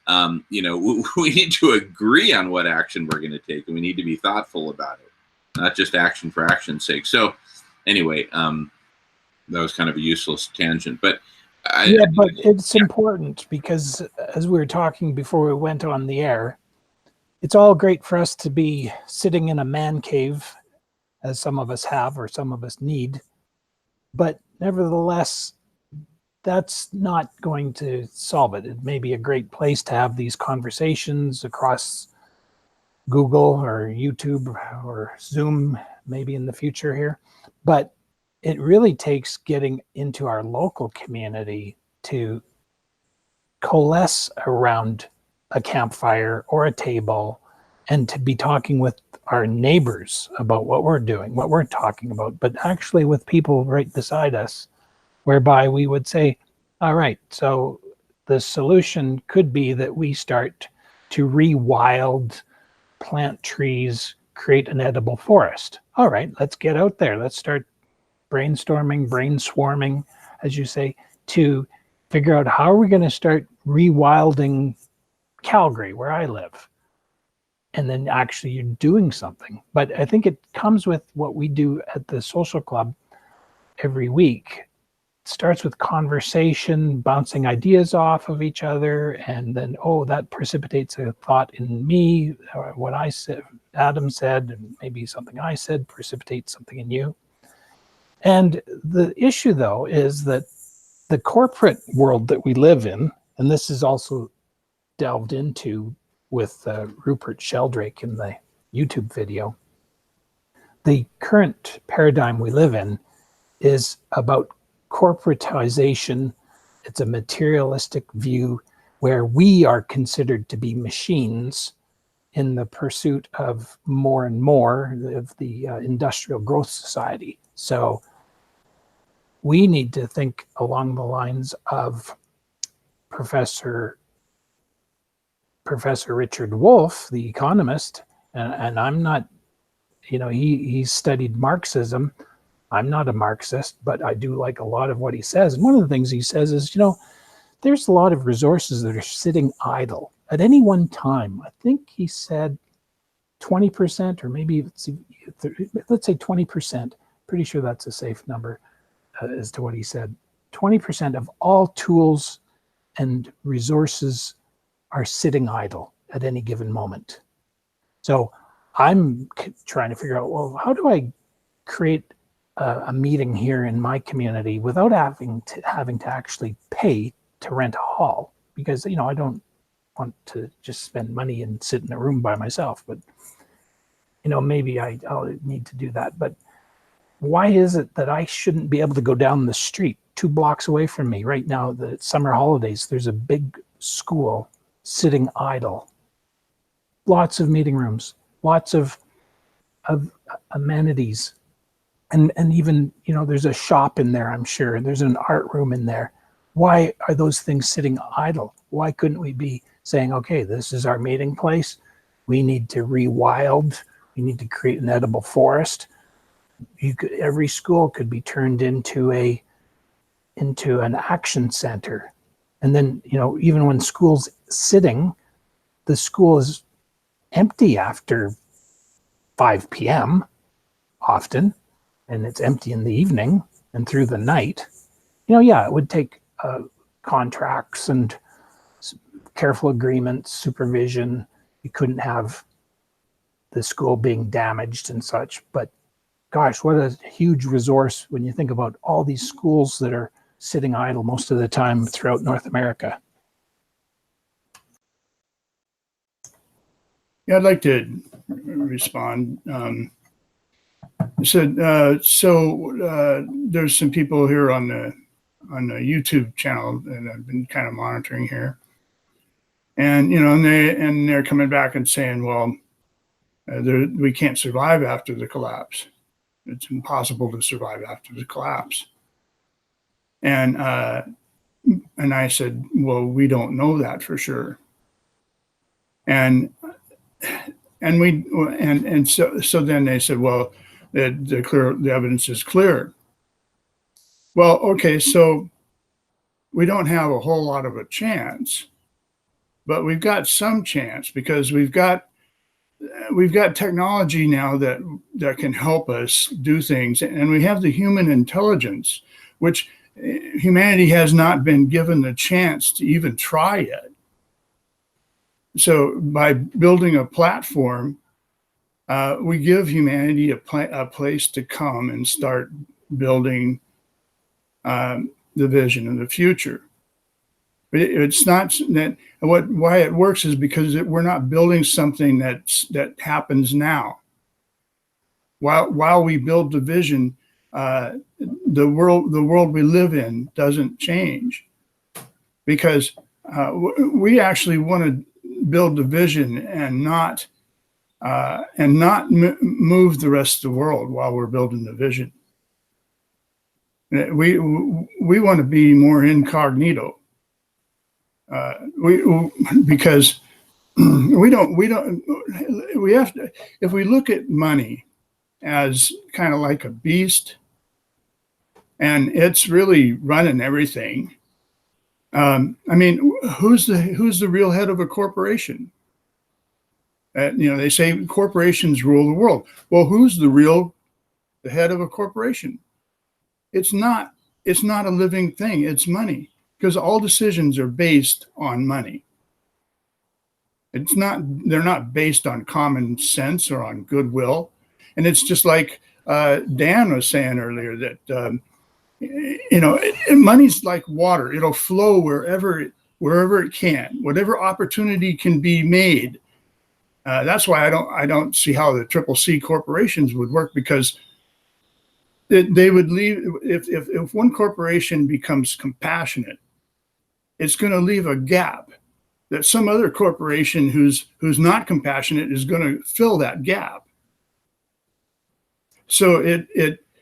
We need to agree on what action we're going to take, and we need to be thoughtful about it, not just action for action's sake. So anyway, that was kind of a useless tangent, but but it's important, because as we were talking before we went on the air, it's all great for us to be sitting in a man cave, as some of us have or some of us need, but nevertheless, that's not going to solve it. It may be a great place to have these conversations across Google or YouTube or Zoom, maybe in the future here, but it really takes getting into our local community to coalesce around a campfire or a table, and to be talking with our neighbors about what we're doing, what we're talking about, but actually with people right beside us, whereby we would say, all right, so the solution could be that we start to rewild, plant trees, create an edible forest. All right, let's get out there. Let's start brainstorming, brain swarming, as you say, to figure out how are we going to start rewilding Calgary, where I live. And then actually you're doing something. But I think it comes with what we do at the social club every week. It starts with conversation, bouncing ideas off of each other, and then, that precipitates a thought in me, or what I said, Adam said, and maybe something I said precipitates something in you. And the issue, though, is that the corporate world that we live in, and this is also delved into with Rupert Sheldrake in the YouTube video, the current paradigm we live in is about corporatization. It's a materialistic view where we are considered to be machines in the pursuit of more and more of the industrial growth society. So we need to think along the lines of Professor Richard Wolff, the economist, and I'm not, he studied Marxism. I'm not a Marxist, but I do like a lot of what he says. And one of the things he says is, there's a lot of resources that are sitting idle at any one time. I think he said 20%, or maybe let's say 20%. Pretty sure that's a safe number as to what he said. 20% of all tools and resources are sitting idle at any given moment. So I'm trying to figure out, well, how do I create a meeting here in my community without having to actually pay to rent a hall? Because, you know, I don't want to just spend money and sit in a room by myself, but, you know, maybe I'll need to do that. But why is it that I shouldn't be able to go down the street 2 blocks away from me right now? The summer holidays, there's a big school sitting idle. Lots of meeting rooms, lots of amenities. And even, you know, there's a shop in there, I'm sure. There's an art room in there. Why are those things sitting idle? Why couldn't we be saying, okay, this is our meeting place. We need to rewild. We need to create an edible forest. Every school could be turned into an action center. And then, you know, even when school's sitting, the school is empty after 5 p.m. often, and it's empty in the evening and through the night. You know, yeah, it would take contracts and careful agreements, supervision. You couldn't have the school being damaged and such. But gosh, what a huge resource when you think about all these schools that are sitting idle most of the time throughout North America. Yeah, I'd like to respond. There's some people here on the YouTube channel that I've been kind of monitoring here, and you know, and they're coming back and saying, well, we can't survive after the collapse. It's impossible to survive after the collapse. And I said, well, we don't know that for sure. And so then they said, well, the evidence is clear. Well, okay, so we don't have a whole lot of a chance, but we've got some chance because we've got technology now that can help us do things, and we have the human intelligence, which humanity has not been given the chance to even try yet. So by building a platform, we give humanity a place to come and start building the vision of the future. But it's not that why it works is because we're not building something that happens now. While we build the vision, the world we live in doesn't change, because we actually want to build the vision and not move the rest of the world while we're building the vision. We want to be more incognito. Because we have to, if we look at money as kind of like a beast and it's really running everything. I mean, who's the real head of a corporation? You know, they say corporations rule the world. Well, who's the head of a corporation? It's not a living thing. It's money, because all decisions are based on money. They're not based on common sense or on goodwill. And it's just like Dan was saying earlier that, you know, money's like water. It'll flow wherever it can, whatever opportunity can be made. That's why I don't see how the CCC corporations would work, because they would leave if one corporation becomes compassionate, it's going to leave a gap that some other corporation who's not compassionate is going to fill that gap. So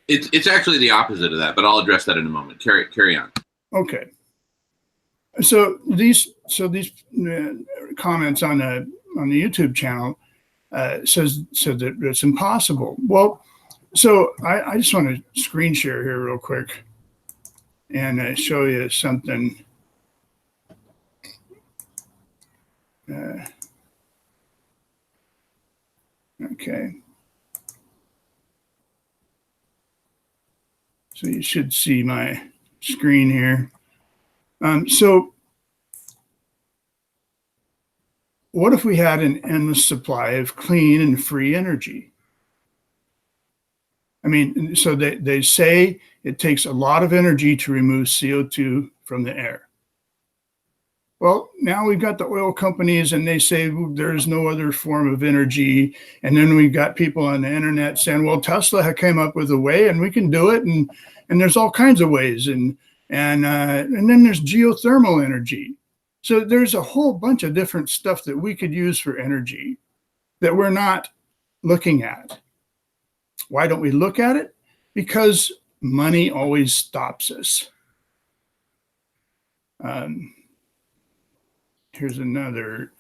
it's actually the opposite of that, but I'll address that in a moment. Carry on. Okay. So these comments on the YouTube channel said that it's impossible. Well, so I just want to screen share here real quick and show you something. Okay. So you should see my screen here. So what if we had an endless supply of clean and free energy? I mean, so they say it takes a lot of energy to remove CO2 from the air. Well, now we've got the oil companies and they say there's no other form of energy. And then we've got people on the internet saying, well, Tesla came up with a way and we can do it. And there's all kinds of ways. And then there's geothermal energy. So there's a whole bunch of different stuff that we could use for energy that we're not looking at. Why don't we look at it? Because money always stops us. Here's another.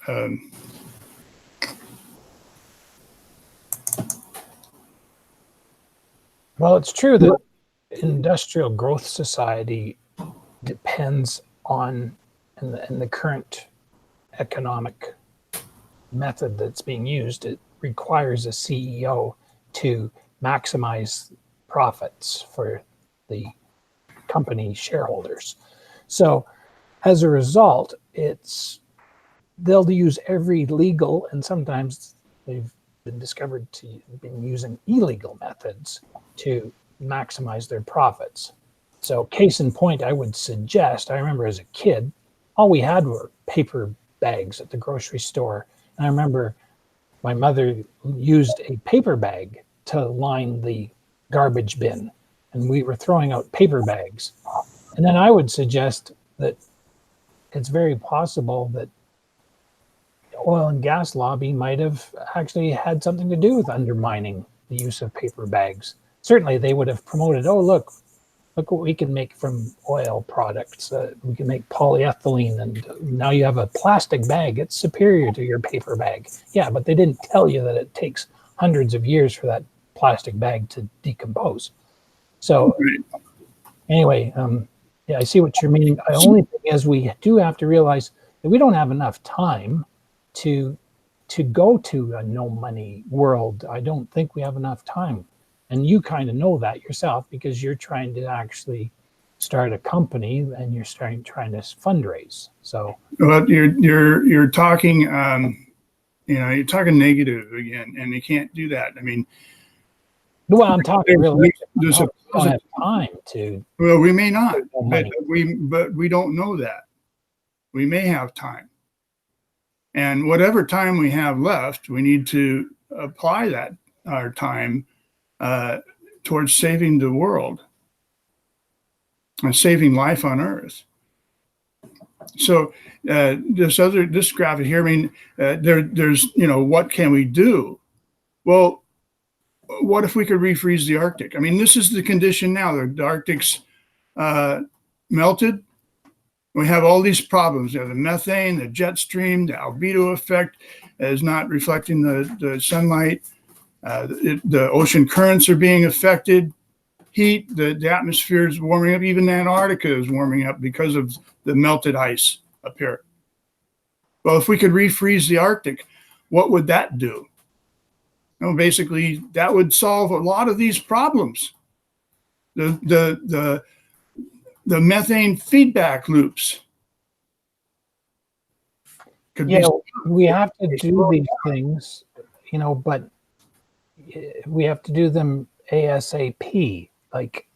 Well, it's true that industrial growth society depends on, in the current economic method that's being used, it requires a CEO to maximize profits for the company shareholders. So as a result, they'll use every legal, and sometimes they've been discovered to be using illegal methods to maximize their profits. So case in point, I would suggest, I remember as a kid, all we had were paper bags at the grocery store. And I remember my mother used a paper bag to line the garbage bin, and we were throwing out paper bags. And then I would suggest that it's very possible that the oil and gas lobby might have actually had something to do with undermining the use of paper bags. Certainly they would have promoted, oh, look what we can make from oil products. We can make polyethylene, and now you have a plastic bag. It's superior to your paper bag. Yeah, but they didn't tell you that it takes hundreds of years for that plastic bag to decompose. So anyway, yeah, I see what you're meaning. The only thing is we do have to realize that we don't have enough time to go to a no money world. I don't think we have enough time. And you kind of know that yourself because you're trying to actually start a company and you're trying to fundraise. So well, you're talking you're talking negative again, and you can't do that. I mean, well, I'm talking really. We don't have time to. Well, we may not, but we don't know that. We may have time, and whatever time we have left, we need to apply that our time towards saving the world and saving life on Earth. So this graphic here, I mean, there's what can we do? Well, what if we could refreeze the Arctic? I mean, this is the condition now. The Arctic's melted. We have all these problems. You have the methane, the jet stream, the albedo effect is not reflecting the sunlight. The ocean currents are being affected. Heat, the atmosphere is warming up. Even Antarctica is warming up because of the melted ice up here. Well, if we could refreeze the Arctic, what would that do? Well, basically, that would solve a lot of these problems. The methane feedback loops. We have to do these things, but we have to do them ASAP, like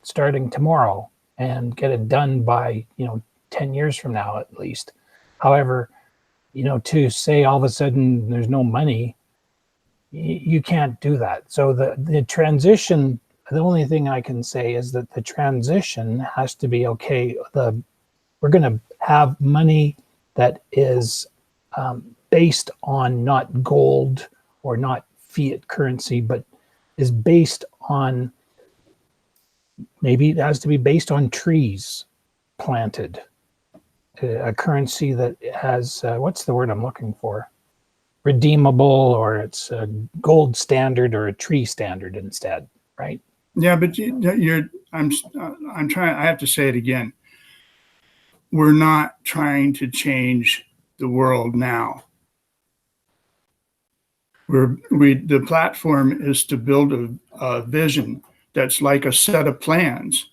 starting tomorrow, and get it done by 10 years from now at least. However, to say all of a sudden there's no money, you can't do that. So the transition, the only thing I can say is that the transition has to be okay. We're going to have money that is based on not gold or not fiat currency, but is based on, maybe it has to be based on trees planted. A currency that has, what's the word I'm looking for? Redeemable, or it's a gold standard or a tree standard instead, right? Yeah, but I'm trying, I have to say it again. We're not trying to change the world now. The platform is to build a vision that's like a set of plans,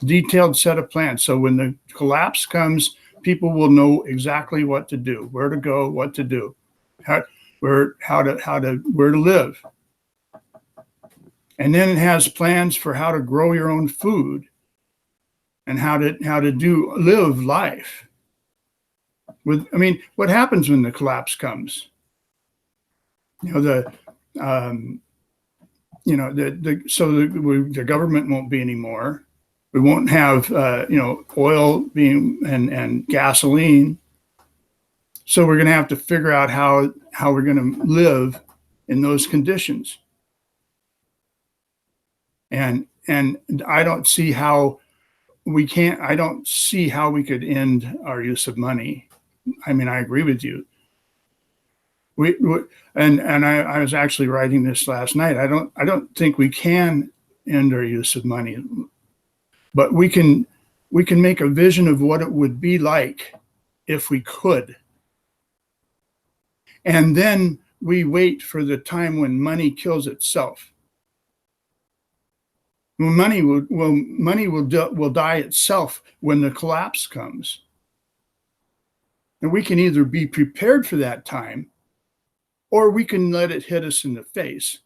detailed set of plans. So when the collapse comes, people will know exactly what to do, where to go, what to do, where to live. And then it has plans for how to grow your own food and how to live life. What happens when the collapse comes? The government won't be anymore. We won't have oil being and gasoline. So we're going to have to figure out how we're going to live in those conditions. And I don't see how we could end our use of money. I agree with you. I was actually writing this last night. I don't think we can end our use of money, but we can make a vision of what it would be like if we could. And then we wait for the time when money kills itself. Money will die itself when the collapse comes. And we can either be prepared for that time, or we can let it hit us in the face.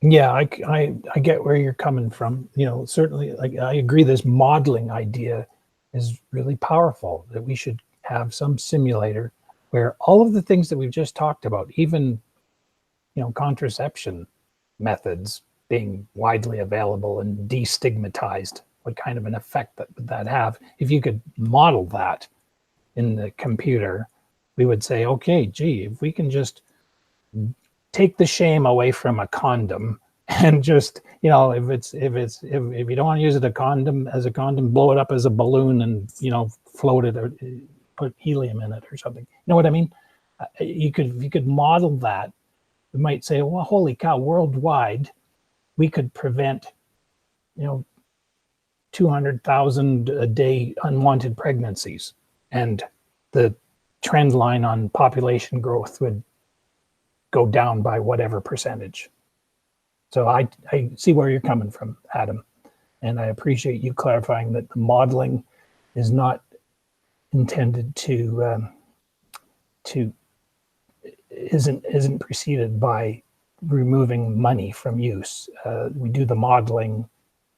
Yeah, I get where you're coming from. Certainly, I agree. This modeling idea is really powerful. That we should have some simulator where all of the things that we've just talked about, even contraception methods being widely available and destigmatized, what kind of an effect would that have? If you could model that in the computer, we would say, okay, gee, if we can just take the shame away from a condom and just, if you don't want to use it as a condom, blow it up as a balloon and, float it or put helium in it or something. You know what I mean? If you could model that, we might say, well, holy cow, worldwide, we could prevent, 200,000 a day unwanted pregnancies, and the trend line on population growth would go down by whatever percentage. So I see where you're coming from, Adam, and I appreciate you clarifying that the modeling is not intended isn't preceded by removing money from use. We do the modeling,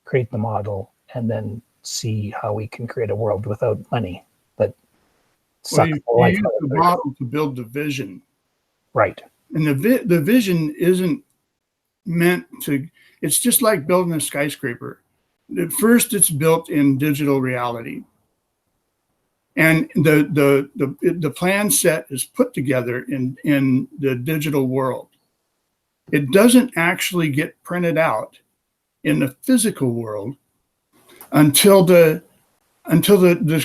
create the model, and then see how we can create a world without money that sucks the life use out the of it. model to build the vision. Right. And the vision isn't meant to, it's just like building a skyscraper. At first, it's built in digital reality. And the plan set is put together in the digital world. It doesn't actually get printed out in the physical world until the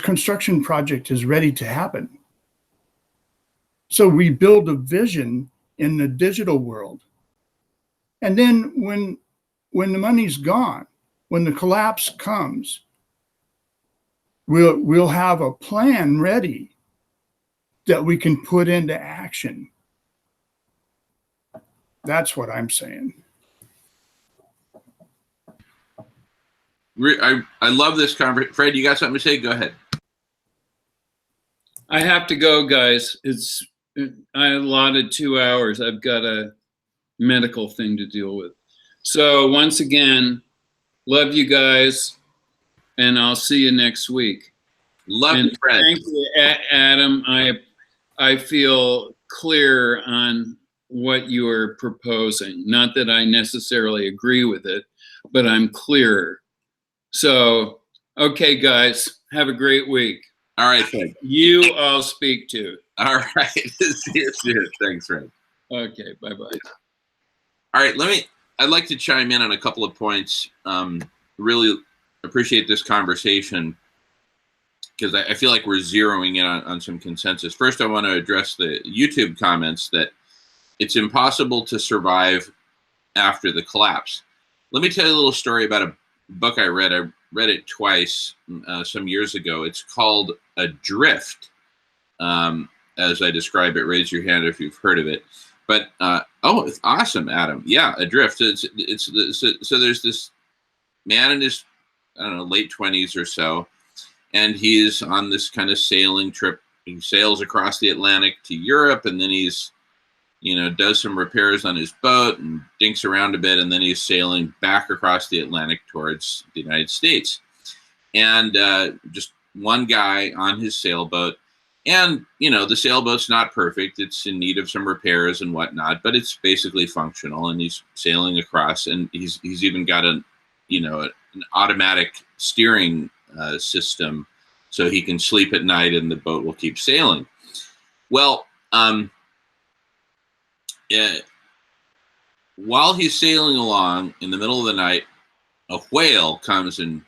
construction project is ready to happen. So we build a vision in the digital world. And then when the money's gone, when the collapse comes, we'll have a plan ready that we can put into action. That's what I'm saying. I love this conversation. Fred, you got something to say? Go ahead. I have to go, guys. I allotted 2 hours. I've got a medical thing to deal with. So once again, love you guys, and I'll see you next week. Love you, Fred. Thank you, Adam. I feel clear on what you are proposing. Not that I necessarily agree with it, but I'm clearer. So, okay, guys, have a great week. All right, Fred. You I'll speak to. All right. See you soon. Thanks, Fred. Okay, bye-bye. All right, I'd like to chime in on a couple of points. Really appreciate this conversation because I feel like we're zeroing in on some consensus. First, I want to address the YouTube comments that it's impossible to survive after the collapse. Let me tell you a little story about a book I read. I read it twice some years ago. It's called Adrift. as I describe it. Raise your hand if you've heard of it. But oh, it's awesome, Adam. Yeah, Adrift. So there's this man in his, I don't know, late 20s or so, and he's on this kind of sailing trip. He sails across the Atlantic to Europe, and then he's, does some repairs on his boat and dinks around a bit, and then he's sailing back across the Atlantic towards the United States. And just one guy on his sailboat. And, the sailboat's not perfect. It's in need of some repairs and whatnot, but it's basically functional. And he's sailing across, and he's even got an automatic steering system, so he can sleep at night and the boat will keep sailing. Well, while he's sailing along in the middle of the night, a whale comes and,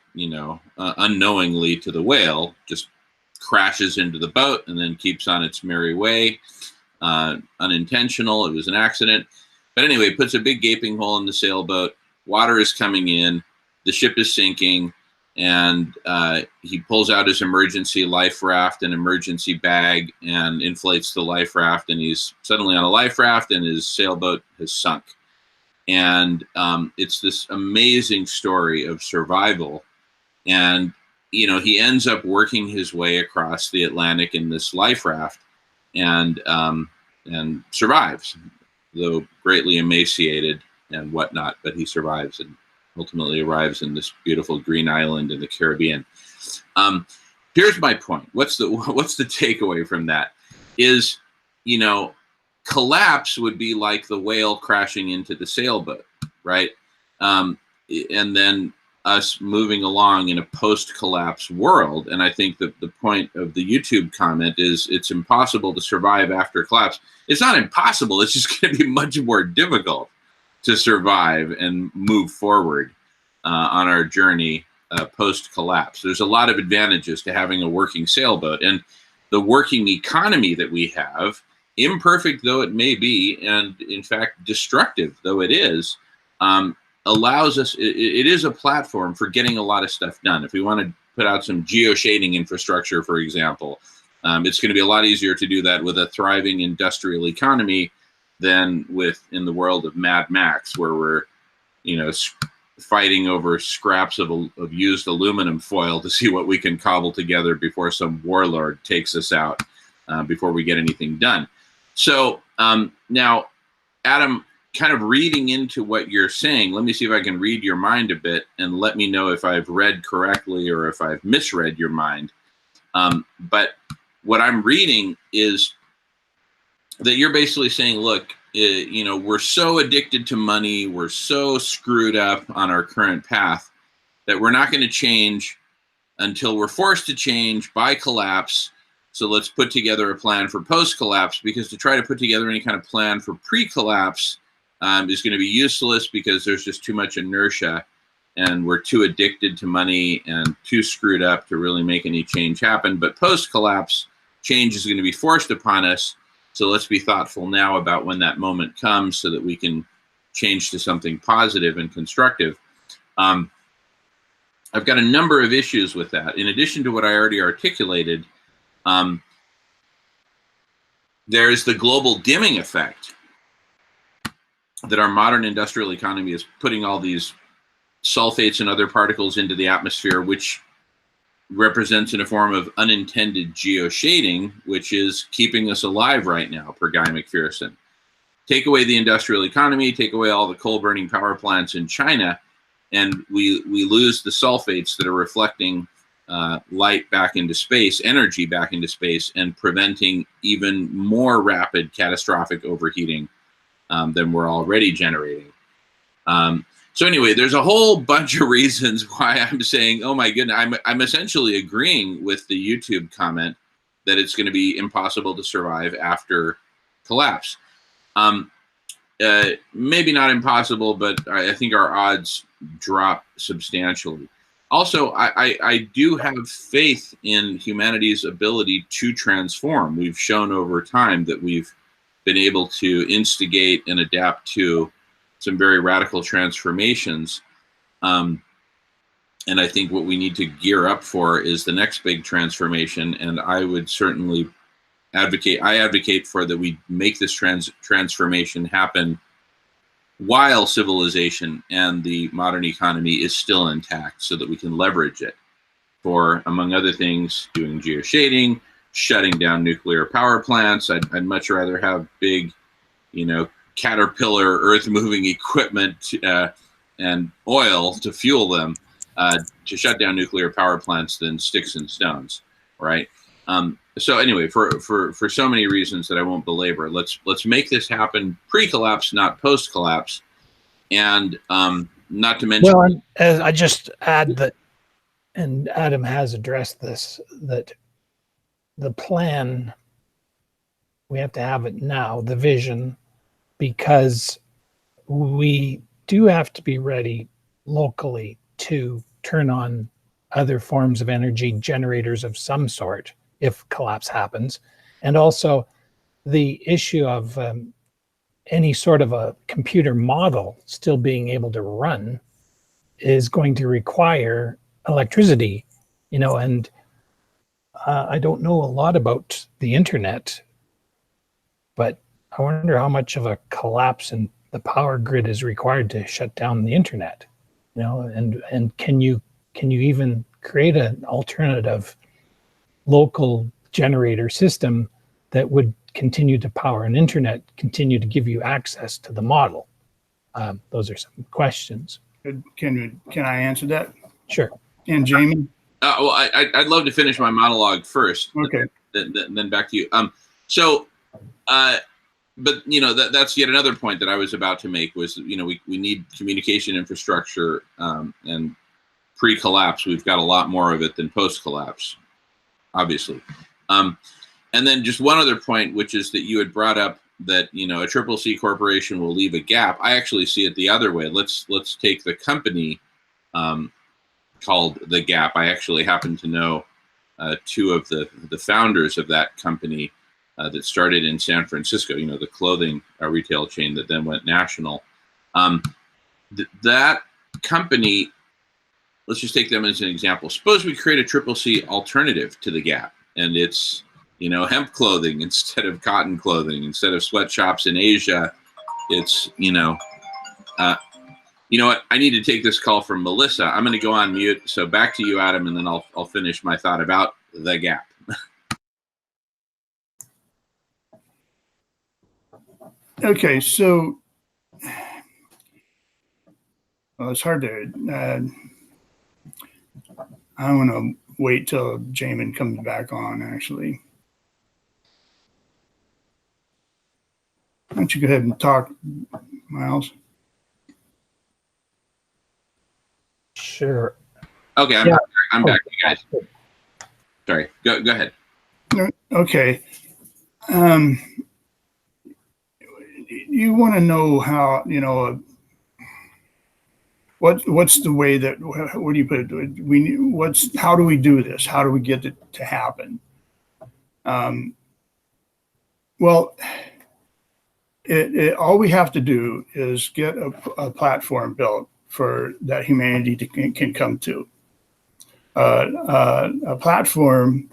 unknowingly to the whale, just crashes into the boat and then keeps on its merry way. Unintentional. It was an accident. But anyway, puts a big gaping hole in the sailboat. Water is coming in. The ship is sinking. And he pulls out his emergency life raft and emergency bag and inflates the life raft. And he's suddenly on a life raft, and his sailboat has sunk. And it's this amazing story of survival. And he ends up working his way across the Atlantic in this life raft, and survives, though greatly emaciated and whatnot. But he survives and ultimately arrives in this beautiful green island in the Caribbean. Here's my point. What's the takeaway from that? Is, collapse would be like the whale crashing into the sailboat, right? And then us moving along in a post-collapse world. And I think that the point of the YouTube comment is it's impossible to survive after collapse. It's not impossible. It's just going to be much more difficult to survive and move forward on our journey post-collapse. There's a lot of advantages to having a working sailboat, and the working economy that we have, imperfect though it may be, and in fact destructive though it is, allows us, it is a platform for getting a lot of stuff done. If we want to put out some geoshading infrastructure, for example, it's going to be a lot easier to do that with a thriving industrial economy than in the world of Mad Max, where we're, fighting over scraps of used aluminum foil to see what we can cobble together before some warlord takes us out, before we get anything done. So now, Adam, kind of reading into what you're saying, let me see if I can read your mind a bit, and let me know if I've read correctly or if I've misread your mind. But what I'm reading is that you're basically saying, look, we're so addicted to money, we're so screwed up on our current path that we're not going to change until we're forced to change by collapse. So let's put together a plan for post-collapse, because to try to put together any kind of plan for pre-collapse is going to be useless, because there's just too much inertia, and we're too addicted to money and too screwed up to really make any change happen. But post-collapse, change is going to be forced upon us. So let's be thoughtful now about when that moment comes so that we can change to something positive and constructive. I've got a number of issues with that. In addition to what I already articulated, there's the global dimming effect that our modern industrial economy is putting all these sulfates and other particles into the atmosphere, which represents in a form of unintended geoshading, which is keeping us alive right now, per Guy McPherson. Take away the industrial economy, take away all the coal-burning power plants in China, and we lose the sulfates that are reflecting light back into space, energy back into space, and preventing even more rapid catastrophic overheating than we're already generating. So anyway, there's a whole bunch of reasons why I'm saying, oh my goodness, I'm essentially agreeing with the YouTube comment that it's going to be impossible to survive after collapse. Maybe not impossible, but I think our odds drop substantially. Also, I do have faith in humanity's ability to transform. We've shown over time that we've been able to instigate and adapt to some very radical transformations. And I think what we need to gear up for is the next big transformation. And I would certainly advocate for that we make this transformation happen while civilization and the modern economy is still intact, so that we can leverage it for, among other things, doing geoshading, shutting down nuclear power plants. I'd much rather have big, Caterpillar earth-moving equipment and oil to fuel them to shut down nuclear power plants than sticks and stones, right? So anyway, for so many reasons that I won't belabor, let's make this happen pre-collapse, not post-collapse, and not to mention. Well, and as I just add that, and Adam has addressed this, that the plan, we have to have it now, the vision, because we do have to be ready locally to turn on other forms of energy generators of some sort if collapse happens. And also the issue of any sort of a computer model still being able to run is going to require electricity, and I don't know a lot about the internet, but I wonder how much of a collapse in the power grid is required to shut down the internet, and can you even create an alternative local generator system that would continue to power an internet, continue to give you access to the model? Those are some questions. Can I answer that? Sure. And Jamie? Well, I'd love to finish my monologue first. Okay. Then back to you. But that's yet another point that I was about to make was, we need communication infrastructure, and pre-collapse, we've got a lot more of it than post-collapse, obviously. And then just one other point, which is that you had brought up that, a Triple C corporation will leave a gap. I actually see it the other way. Let's take the company called The Gap. I actually happen to know two of the founders of that company that started in San Francisco, the clothing retail chain that then went national. That company, let's just take them as an example. Suppose we create a Triple C alternative to The Gap, and it's, hemp clothing instead of cotton clothing, instead of sweatshops in Asia. It's, you know what? I need to take this call from Melissa. I'm going to go on mute. So back to you, Adam, and then I'll finish my thought about The Gap. Okay, so it's hard to. I want to wait till Jamin comes back on, actually. Why don't you go ahead and talk, Miles? Sure. Okay, I'm back, you guys. Sorry, go ahead. Okay. You want to know how, what's the way that, what do you put it? How do we do this? How do we get it to happen? Well, all we have to do is get a platform built for that humanity can come to. A platform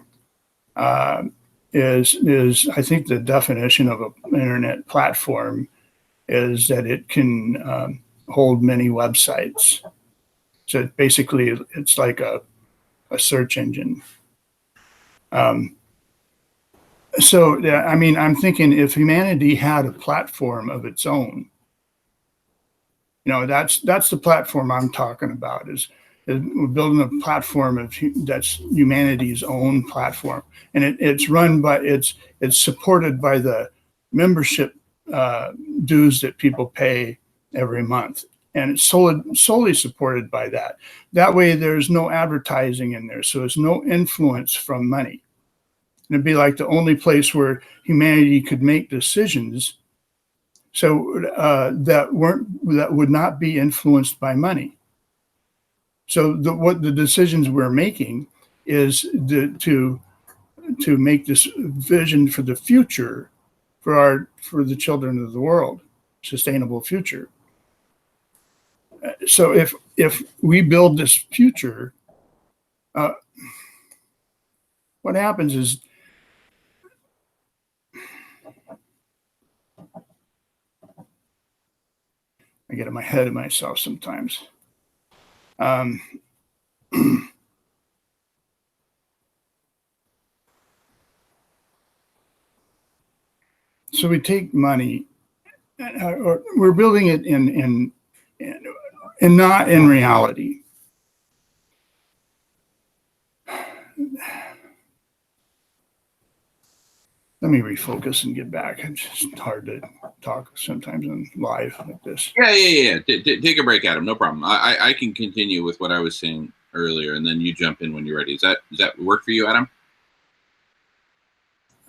is I think the definition of an internet platform is that it can hold many websites. So basically, it's like a search engine. So I mean, I'm thinking if humanity had a platform of its own, that's the platform I'm talking about. Is we're building a platform that's humanity's own platform, and it's run by it's supported by the membership dues that people pay every month, and it's solely supported by that. That way, there's no advertising in there, so there's no influence from money. And it'd be like the only place where humanity could make decisions, so that would not be influenced by money. So what the decisions we're making is to make this vision for the future, for the children of the world, sustainable future. So if we build this future, what happens is I get in my head of myself sometimes. So we take money, or we're building it in not in reality. Let me refocus and get back. It's just hard to talk sometimes on live like this. Yeah. Take a break, Adam. No problem. I can continue with what I was saying earlier, and then you jump in when you're ready. Does that work for you, Adam?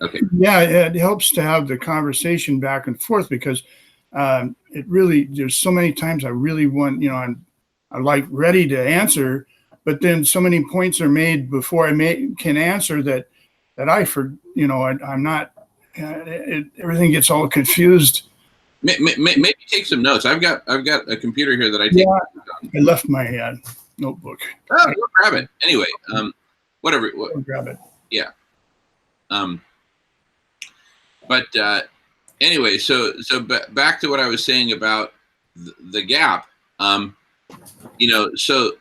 Okay. Yeah, it helps to have the conversation back and forth, because it really, there's so many times I really want, I'm like ready to answer, but then so many points are made before I can answer that I'm not, everything gets all confused. Maybe take some notes. I've got a computer here that I take. I left my notebook. Oh, go grab it. Anyway, whatever. Go grab it. Yeah. But anyway, so back to what I was saying about the Gap. So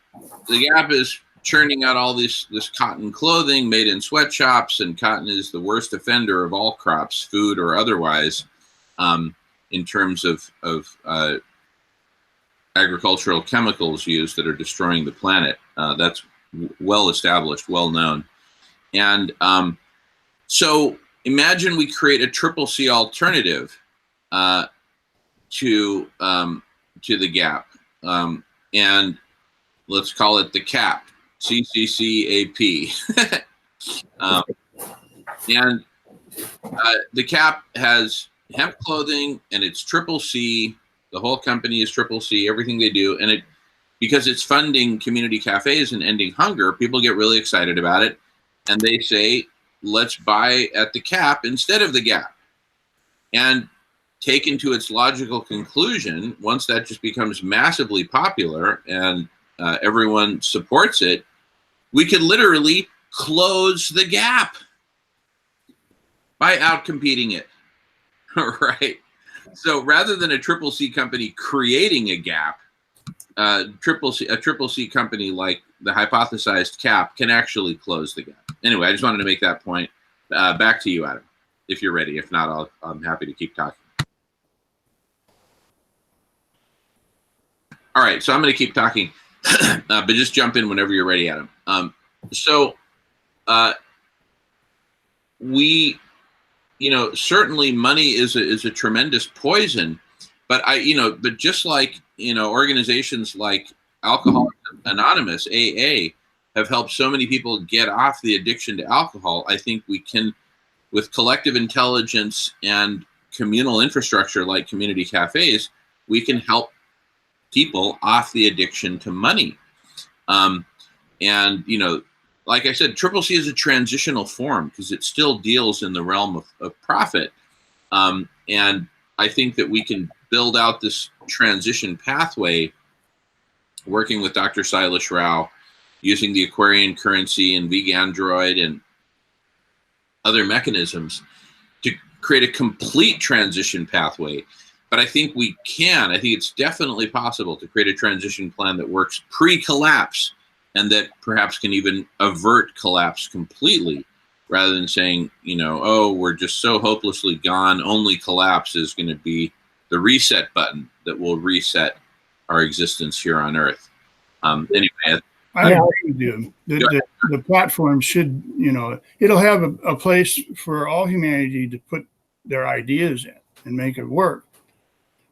the Gap is churning out all this cotton clothing made in sweatshops, and cotton is the worst offender of all crops, food or otherwise, in terms of agricultural chemicals used that are destroying the planet. That's well established, well known. And so imagine we create a CCC alternative to the Gap, and let's call it the CAP, CCCAP. And the CAP has hemp clothing, and it's CCC. The whole company is CCC. Everything they do, and because it's funding community cafes and ending hunger, people get really excited about it, and they say, let's buy at the CAP instead of the Gap. And taken to its logical conclusion, once that just becomes massively popular and everyone supports it, we could literally close the Gap by outcompeting it, right? So rather than a CCC company creating a Gap, a CCC company like the hypothesized CAP can actually close the Gap. Anyway, I just wanted to make that point. Back to you, Adam, if you're ready. If not, I'm happy to keep talking. All right, so I'm going to keep talking, but just jump in whenever you're ready, Adam. Certainly money is a tremendous poison, but but just like, organizations like Alcoholics Anonymous, AA, have helped so many people get off the addiction to alcohol, I think we can, with collective intelligence and communal infrastructure like community cafes, we can help people off the addiction to money. Like I said, CCC is a transitional form because it still deals in the realm of profit. And I think that we can build out this transition pathway working with Dr. Silas Rao, using the Aquarian currency and Vegandroid and other mechanisms to create a complete transition pathway. But I think we can. I think it's definitely possible to create a transition plan that works pre-collapse and that perhaps can even avert collapse completely, rather than saying, we're just so hopelessly gone, only collapse is going to be the reset button that will reset our existence here on Earth. Anyway. I agree with you. The platform should, it'll have a place for all humanity to put their ideas in and make it work.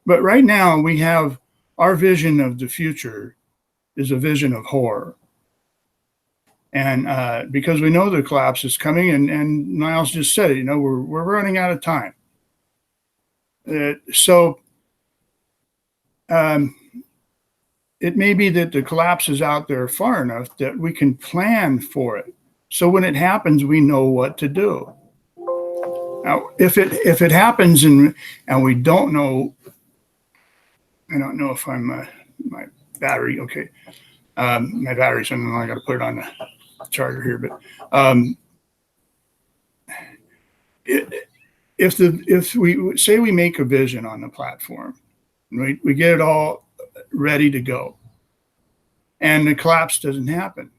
But right now we have our vision of the future is a vision of horror. And because we know the collapse is coming, and Niles just said it, we're running out of time. It may be that the collapse is out there far enough that we can plan for it. So when it happens, we know what to do. Now, if it happens and we don't know, I don't know if I'm my battery. Okay, my battery's on. I got to put it on the charger here. But if we say we make a vision on the platform, We get it all ready to go. And the collapse doesn't happen.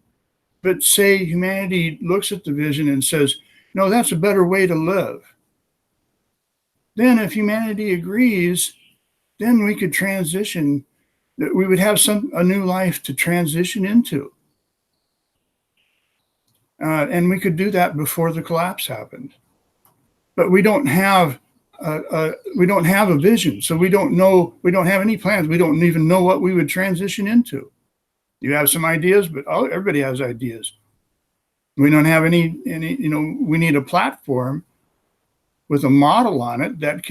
But say humanity looks at the vision and says, no, that's a better way to live. Then if humanity agrees, then we could transition, we would have a new life to transition into. And we could do that before the collapse happened. But we don't have a vision. So we don't have any plans. We don't even know what we would transition into. You have some ideas, but everybody has ideas. We don't have any, we need a platform with a model on it that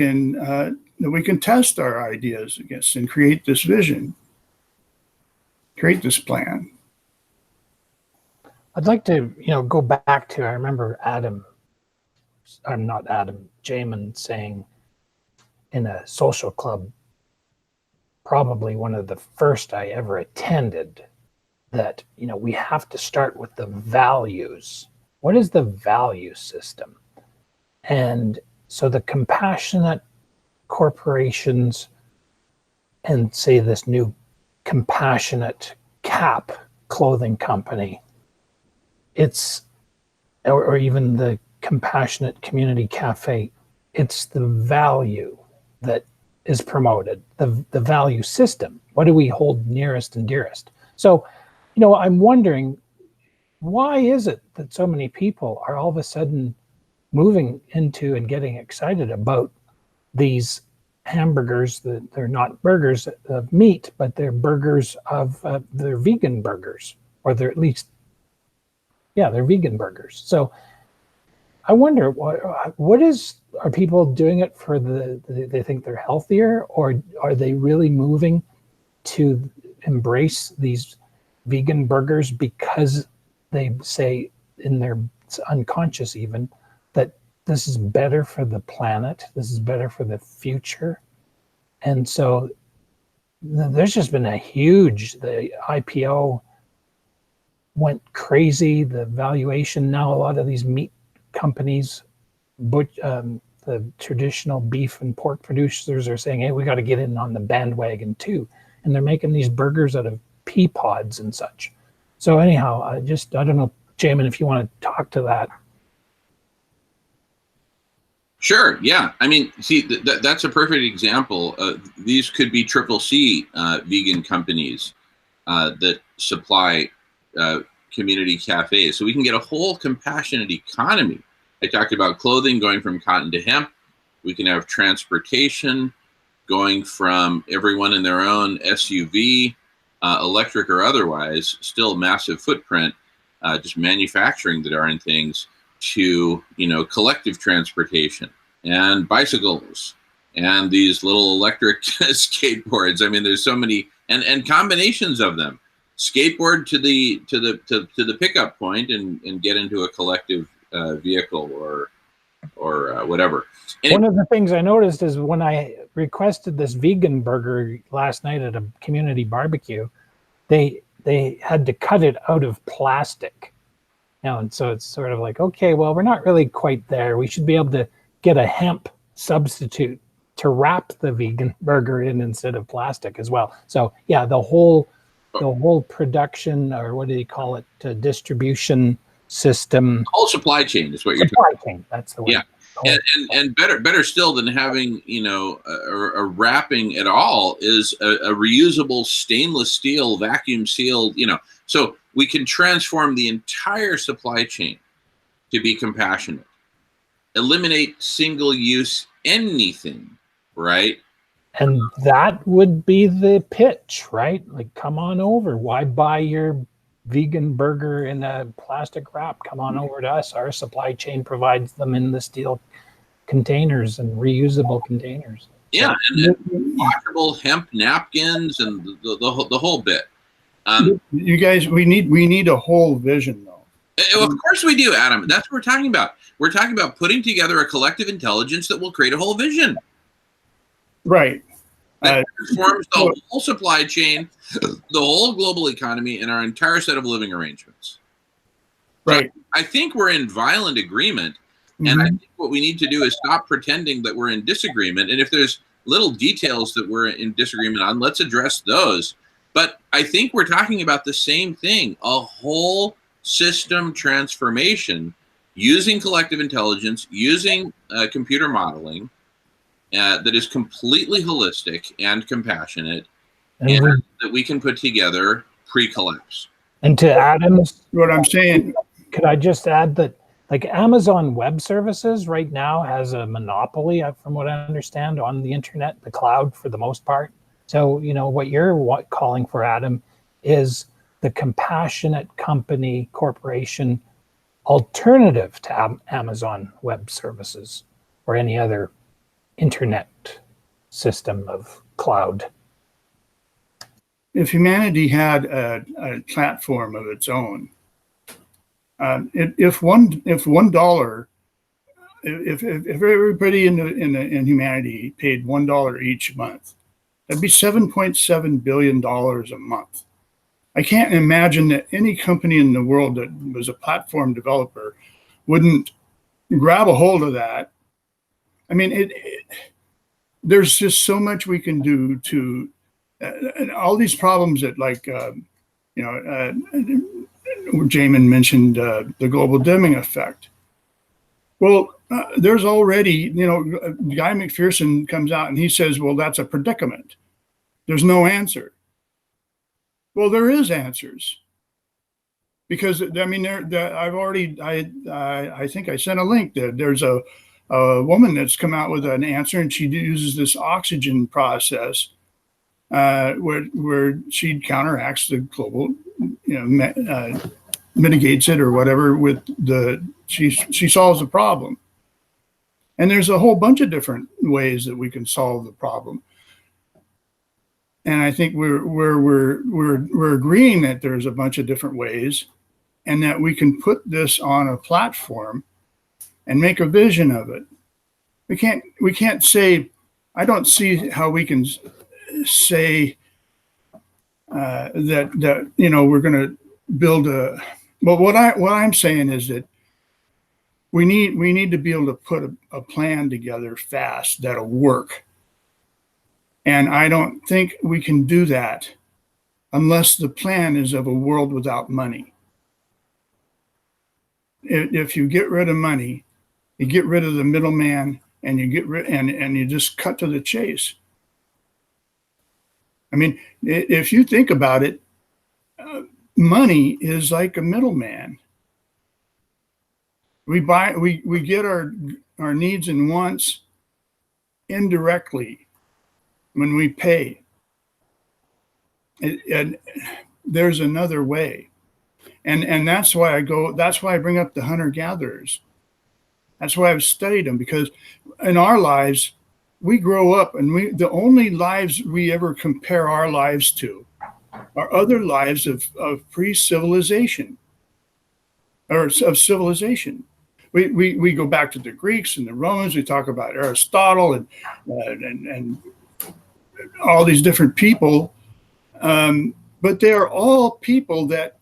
we can test our ideas against and create this vision, create this plan. I'd like to, go back to, I remember Jamin saying in a social club, probably one of the first I ever attended, that, we have to start with the values. What is the value system? And so the compassionate corporations and say this new compassionate CAP clothing company, or even the compassionate community cafe, it's the value that is promoted, the value system. What do we hold nearest and dearest? So, I'm wondering, why is it that so many people are all of a sudden moving into and getting excited about these hamburgers that they're not burgers of meat, but they're burgers of, they're vegan burgers, or they're at least, they're vegan burgers. So I wonder, are people doing it for they think they're healthier, or are they really moving to embrace these vegan burgers because they say in their unconscious even that this is better for the planet, this is better for the future? And so there's just been the IPO went crazy, the valuation. Now a lot of these meat companies, the traditional beef and pork producers are saying, hey, we got to get in on the bandwagon too. And they're making these burgers out of pea pods and such. So anyhow, I don't know, Jamin, if you want to talk to that. Sure. Yeah. I mean, see, that's a perfect example. These could be CCC vegan companies that supply community cafes. So we can get a whole compassionate economy. I talked about clothing going from cotton to hemp. We can have transportation going from everyone in their own SUV, electric or otherwise, still massive footprint, just manufacturing the darn things, to, collective transportation and bicycles and these little electric skateboards. I mean, there's so many, and combinations of them. Skateboard to the pickup point and get into a collective vehicle or whatever. One of the things I noticed is when I requested this vegan burger last night at a community barbecue, they had to cut it out of plastic. And so it's sort of like, okay, well, we're not really quite there. We should be able to get a hemp substitute to wrap the vegan burger in instead of plastic as well. So yeah, the whole production, or what do you call it, distribution system. The whole supply chain is what you're talking about. Supply chain, that's the word. Yeah. And better still than having, a wrapping at all is a reusable stainless steel, vacuum sealed, so we can transform the entire supply chain to be compassionate, eliminate single use anything, right? And that would be the pitch, right? Like, come on over. Why buy your vegan burger in a plastic wrap? Come on over to us. Our supply chain provides them in the steel containers and reusable containers. Yeah, and washable hemp napkins and the whole bit. You guys, we need a whole vision, though. Of course we do, Adam. That's what we're talking about. We're talking about putting together a collective intelligence that will create a whole vision. Right. That transforms the whole supply chain, the whole global economy, and our entire set of living arrangements. Right. So I think we're in violent agreement. And I think what we need to do is stop pretending that we're in disagreement. And if there's little details that we're in disagreement on, let's address those. But I think we're talking about the same thing, a whole system transformation using collective intelligence, using computer modeling that is completely holistic and compassionate, and that we can put together pre-collapse. And to Adam's, What I'm saying, could I just add that, like, Amazon Web Services right now has a monopoly, from what I understand, on the internet, the cloud, for the most part. So, you know, what you're calling for, Adam, is the compassionate company corporation alternative to Amazon Web Services or any other internet system of cloud. if humanity had a platform of its own, if $1, if everybody in humanity paid $1 each month, that'd be $7.7 billion a month. I can't imagine that any company in the world that was a platform developer wouldn't grab a hold of that. I mean, there's just so much we can do to, and all these problems that, like, Jamin mentioned the global dimming effect. Well, there's already, Guy McPherson comes out and he says, well, that's a predicament. There's no answer. Well, there is answers, because I mean, I think I sent a link. There's a woman that's come out with an answer, and she uses this oxygen process where she counteracts the global, mitigates it or whatever with she solves the problem. And there's a whole bunch of different ways that we can solve the problem. And I think we're agreeing that there's a bunch of different ways, and that we can put this on a platform and make a vision of it. We can't say, I don't see how we can say that we're going to build a. But what I'm saying is that we need to be able to put a plan together fast that'll work. And I don't think we can do that unless the plan is of a world without money. If you get rid of money, you get rid of the middleman, and you get rid and you just cut to the chase. I mean, if you think about it, money is like a middleman. We get our needs and wants indirectly when we pay. And there's another way. And that's why I bring up the hunter-gatherers. That's why I've studied them, because in our lives, we grow up, and the only lives we ever compare our lives to are other lives of pre-civilization, or of civilization. We go back to the Greeks and the Romans. We talk about Aristotle and all these different people, but they are all people that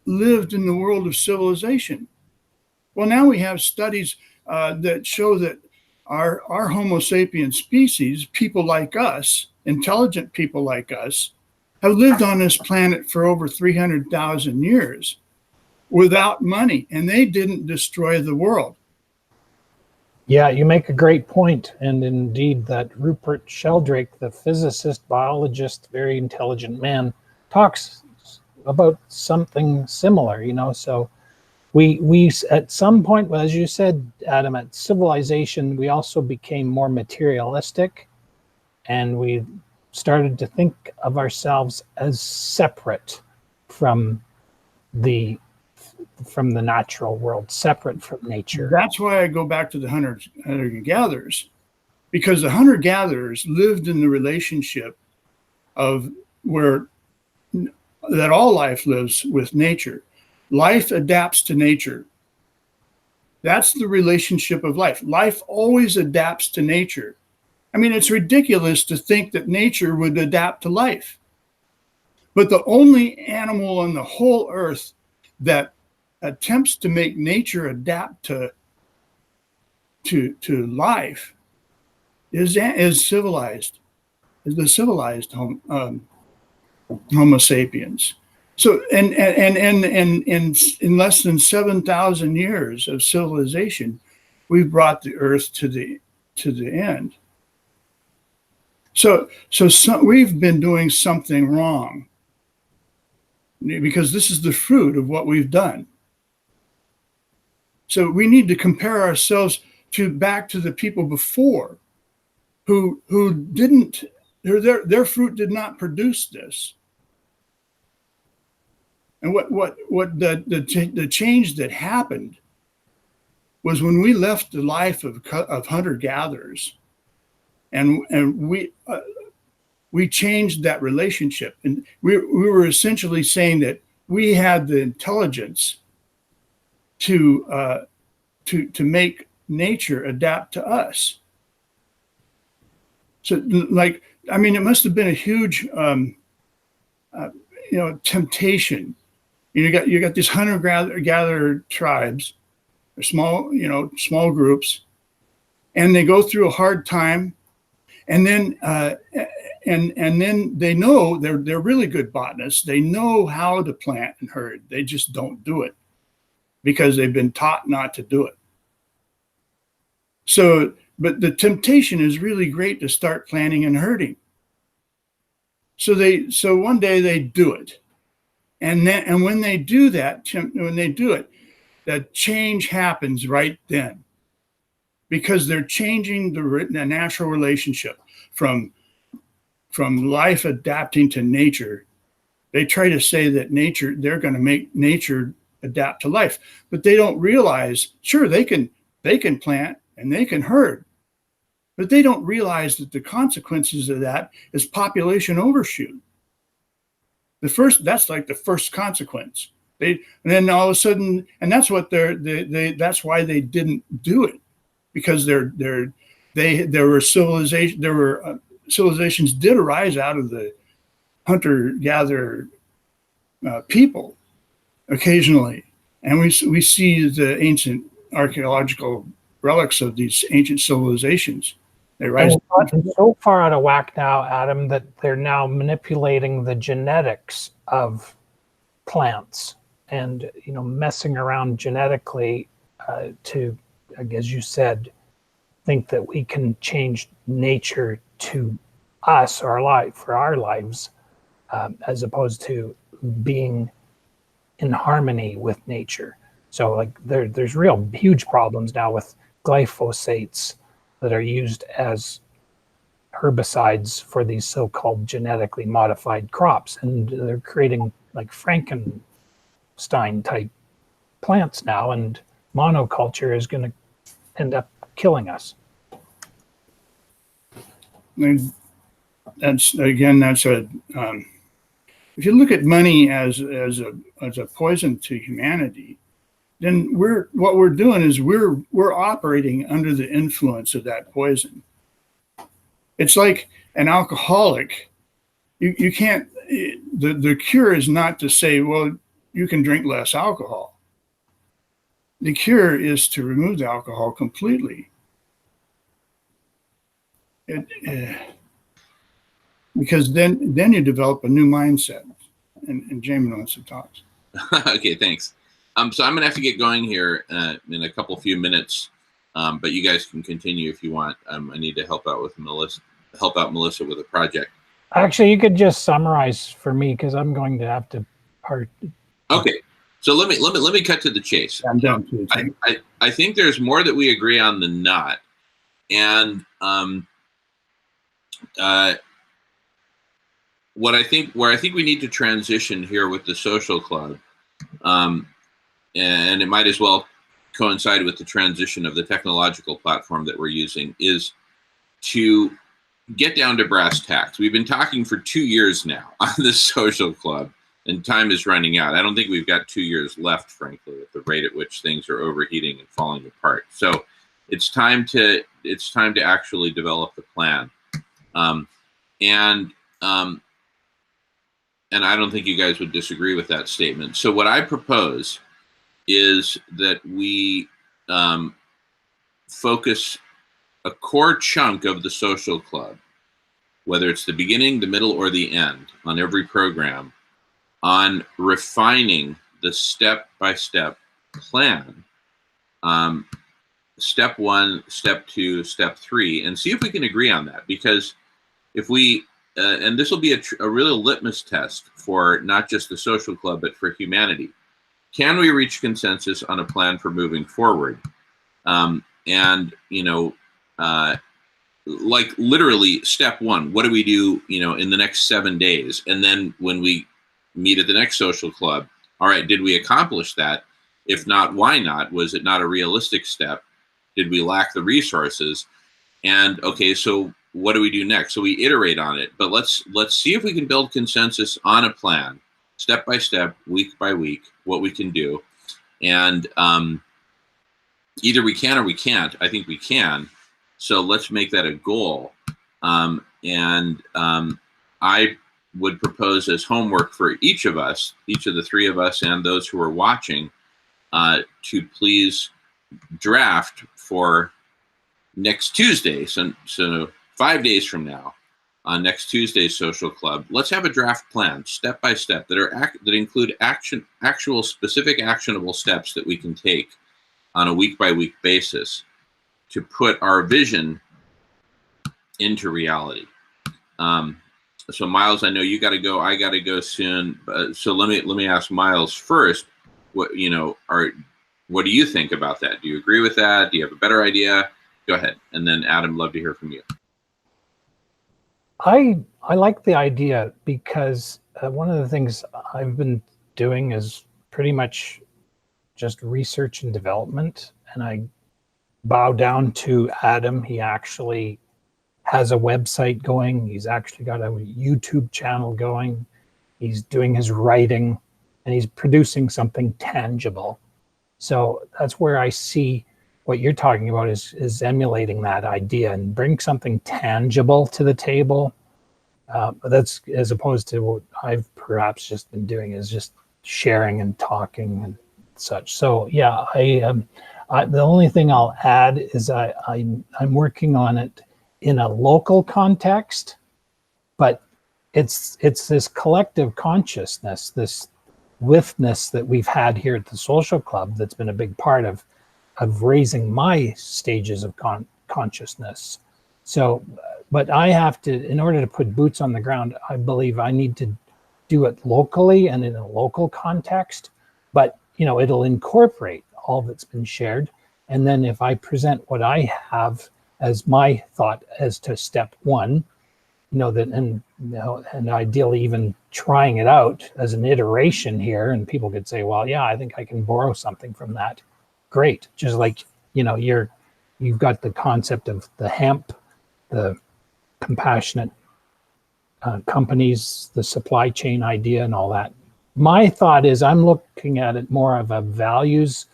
lived in the world of civilization. Well, now we have studies that show that our Homo sapiens species, people like us, intelligent people like us, have lived on this planet for over 300,000 years without money, and they didn't destroy the world. Yeah, you make a great point. And indeed, that Rupert Sheldrake, the physicist, biologist, very intelligent man, talks about something similar, So we at some point, as you said, Adam, at civilization, we also became more materialistic, and we started to think of ourselves as separate from the natural world, separate from nature. That's why I go back to the hunter-gatherers, because the hunter-gatherers lived in the relationship of that all life lives with nature. Life adapts to nature. That's the relationship of life. Life always adapts to nature. I mean, it's ridiculous to think that nature would adapt to life. But the only animal on the whole earth that attempts to make nature adapt to life is civilized, is the civilized Homo sapiens. So, and in less than 7,000 years of civilization, we've brought the Earth to the end. So we've been doing something wrong, because this is the fruit of what we've done. So we need to compare ourselves back to the people before, who didn't, their fruit did not produce this. And what the change that happened was when we left the life of hunter-gatherers, and we changed that relationship, and we were essentially saying that we had the intelligence to make nature adapt to us. So, like, I mean, it must have been a huge temptation. You got these hunter-gatherer tribes, or small groups, and they go through a hard time, and then and then they know they're really good botanists. They know how to plant and herd. They just don't do it because they've been taught not to do it. So, but the temptation is really great to start planting and herding. So one day they do it. And when they do that, that change happens right then, because they're changing the natural relationship from life adapting to nature. They try to say that they're going to make nature adapt to life, but they don't realize, sure, they can plant and they can herd, but they don't realize that the consequences of that is population overshoot. That's like the first consequence. And then all of a sudden, and that's what that's why they didn't do it, because civilizations did arise out of the hunter-gatherer people occasionally, and we see the ancient archaeological relics of these ancient civilizations. They rise so far out of whack now, Adam, that they're now manipulating the genetics of plants and messing around genetically to, as you said, think that we can change nature to us, our lives, as opposed to being in harmony with nature. So like there's real huge problems now with glyphosates that are used as herbicides for these so-called genetically modified crops, and they're creating like Frankenstein type plants now, and monoculture is going to end up killing us. And that's a if you look at money as a poison to humanity, then what we're doing is we're operating under the influence of that poison. It's like an alcoholic. You can't. The cure is not to say, well, you can drink less alcohol. The cure is to remove the alcohol completely. Because then you develop a new mindset. And Jamin wants to talk. Okay, thanks. So I'm gonna have to get going here in a few minutes, but you guys can continue if you want. I need to help out Melissa with a project. Actually, you could just summarize for me, because I'm going to have to part. Okay, so let me cut to the chase. I'm done too. I think there's more that we agree on than not, and where I think we need to transition here with the social club, and it might as well coincide with the transition of the technological platform that we're using, is to get down to brass tacks. We've been talking for 2 years now on the social club, and time is running out. I don't think we've got 2 years left, frankly, at the rate at which things are overheating and falling apart. So it's time to actually develop the plan. And I don't think you guys would disagree with that statement. So what I propose is that we focus a core chunk of the social club, whether it's the beginning, the middle, or the end on every program, on refining the step-by-step plan. Step 1, step 2, step 3, and see if we can agree on that. Because if we, and this will be a real litmus test for not just the social club, but for humanity. Can we reach consensus on a plan for moving forward? And, you know, like literally step 1, what do we do, you know, in the next 7 days? And then when we meet at the next social club, all right, did we accomplish that? If not, why not? Was it not a realistic step? Did we lack the resources? And okay, so what do we do next? So we iterate on it, but let's see if we can build consensus on a plan, step by step, week by week, what we can do. And either we can or we can't. I think we can. So let's make that a goal. I would propose as homework for each of us, each of the 3 of us and those who are watching, to please draft for next Tuesday. So 5 days from now, on next Tuesday's social club, let's have a draft plan, step by step, that include actual specific actionable steps that we can take on a week by week basis to put our vision into reality. So Miles, I know you got to go. I got to go soon. So let me ask Miles first. What what do you think about that? Do you agree with that? Do you have a better idea? Go ahead, and then Adam, love to hear from you. I like the idea because one of the things I've been doing is pretty much just research and development, and I bow down to Adam. He actually has a website going. He's actually got a YouTube channel going. He's doing his writing, and he's producing something tangible. So that's where I see what you're talking about is emulating that idea and bring something tangible to the table. But that's as opposed to what I've perhaps just been doing is just sharing and talking and such. So yeah, the only thing I'll add is I'm working on it in a local context, but it's this collective consciousness, this withness that we've had here at the social club that's been a big part of raising my stages of consciousness. So, but I have to, in order to put boots on the ground, I believe I need to do it locally and in a local context, but you know, it'll incorporate all that's been shared. And then if I present what I have as my thought as to step 1, you know, that, and ideally even trying it out as an iteration here, and people could say, well, yeah, I think I can borrow something from that. Great. Just like, you know, you've got the concept of the hemp, the compassionate companies, the supply chain idea and all that. My thought is I'm looking at it more of a values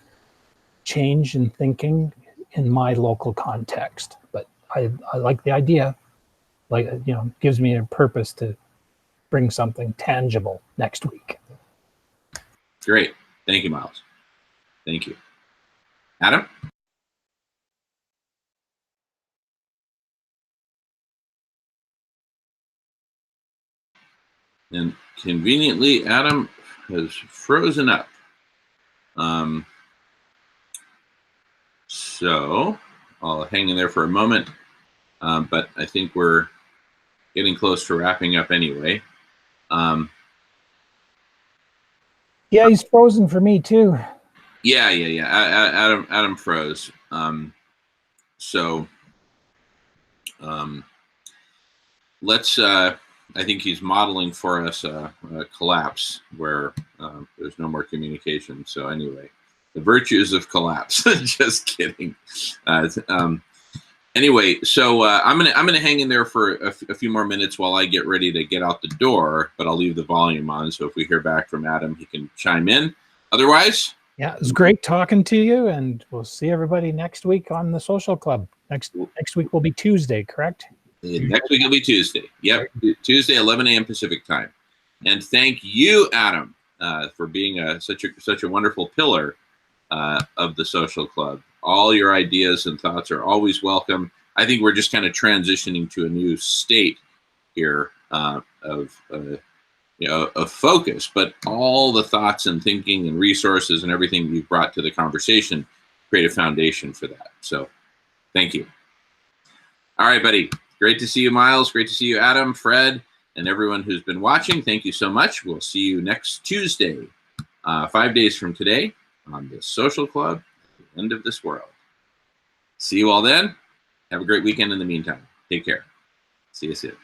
change in thinking in my local context. But I like the idea, like, you know, gives me a purpose to bring something tangible next week. Great. Thank you, Miles. Thank you. Adam? And conveniently, Adam has frozen up. So I'll hang in there for a moment, but I think we're getting close to wrapping up anyway. Yeah, he's frozen for me too. Yeah. Adam froze. Let's. I think he's modeling for us a collapse where there's no more communication. So anyway, the virtues of collapse. Just kidding. Anyway, so I'm gonna hang in there for a few more minutes while I get ready to get out the door. But I'll leave the volume on, so if we hear back from Adam, he can chime in. Otherwise, yeah, it was great talking to you, and we'll see everybody next week on the social club. Next week will be Tuesday, correct? Next week will be Tuesday. Yep, Tuesday, 11 a.m. Pacific time. And thank you, Adam, for being such a wonderful pillar of the social club. All your ideas and thoughts are always welcome. I think we're just kind of transitioning to a new state here of focus, but all the thoughts and thinking and resources and everything you've brought to the conversation create a foundation for that. So thank you. All right, buddy. Great to see you, Miles. Great to see you, Adam, Fred, and everyone who's been watching. Thank you so much. We'll see you next Tuesday, 5 days from today, on the Social Club, at the End of This World. See you all then. Have a great weekend in the meantime. Take care. See you soon.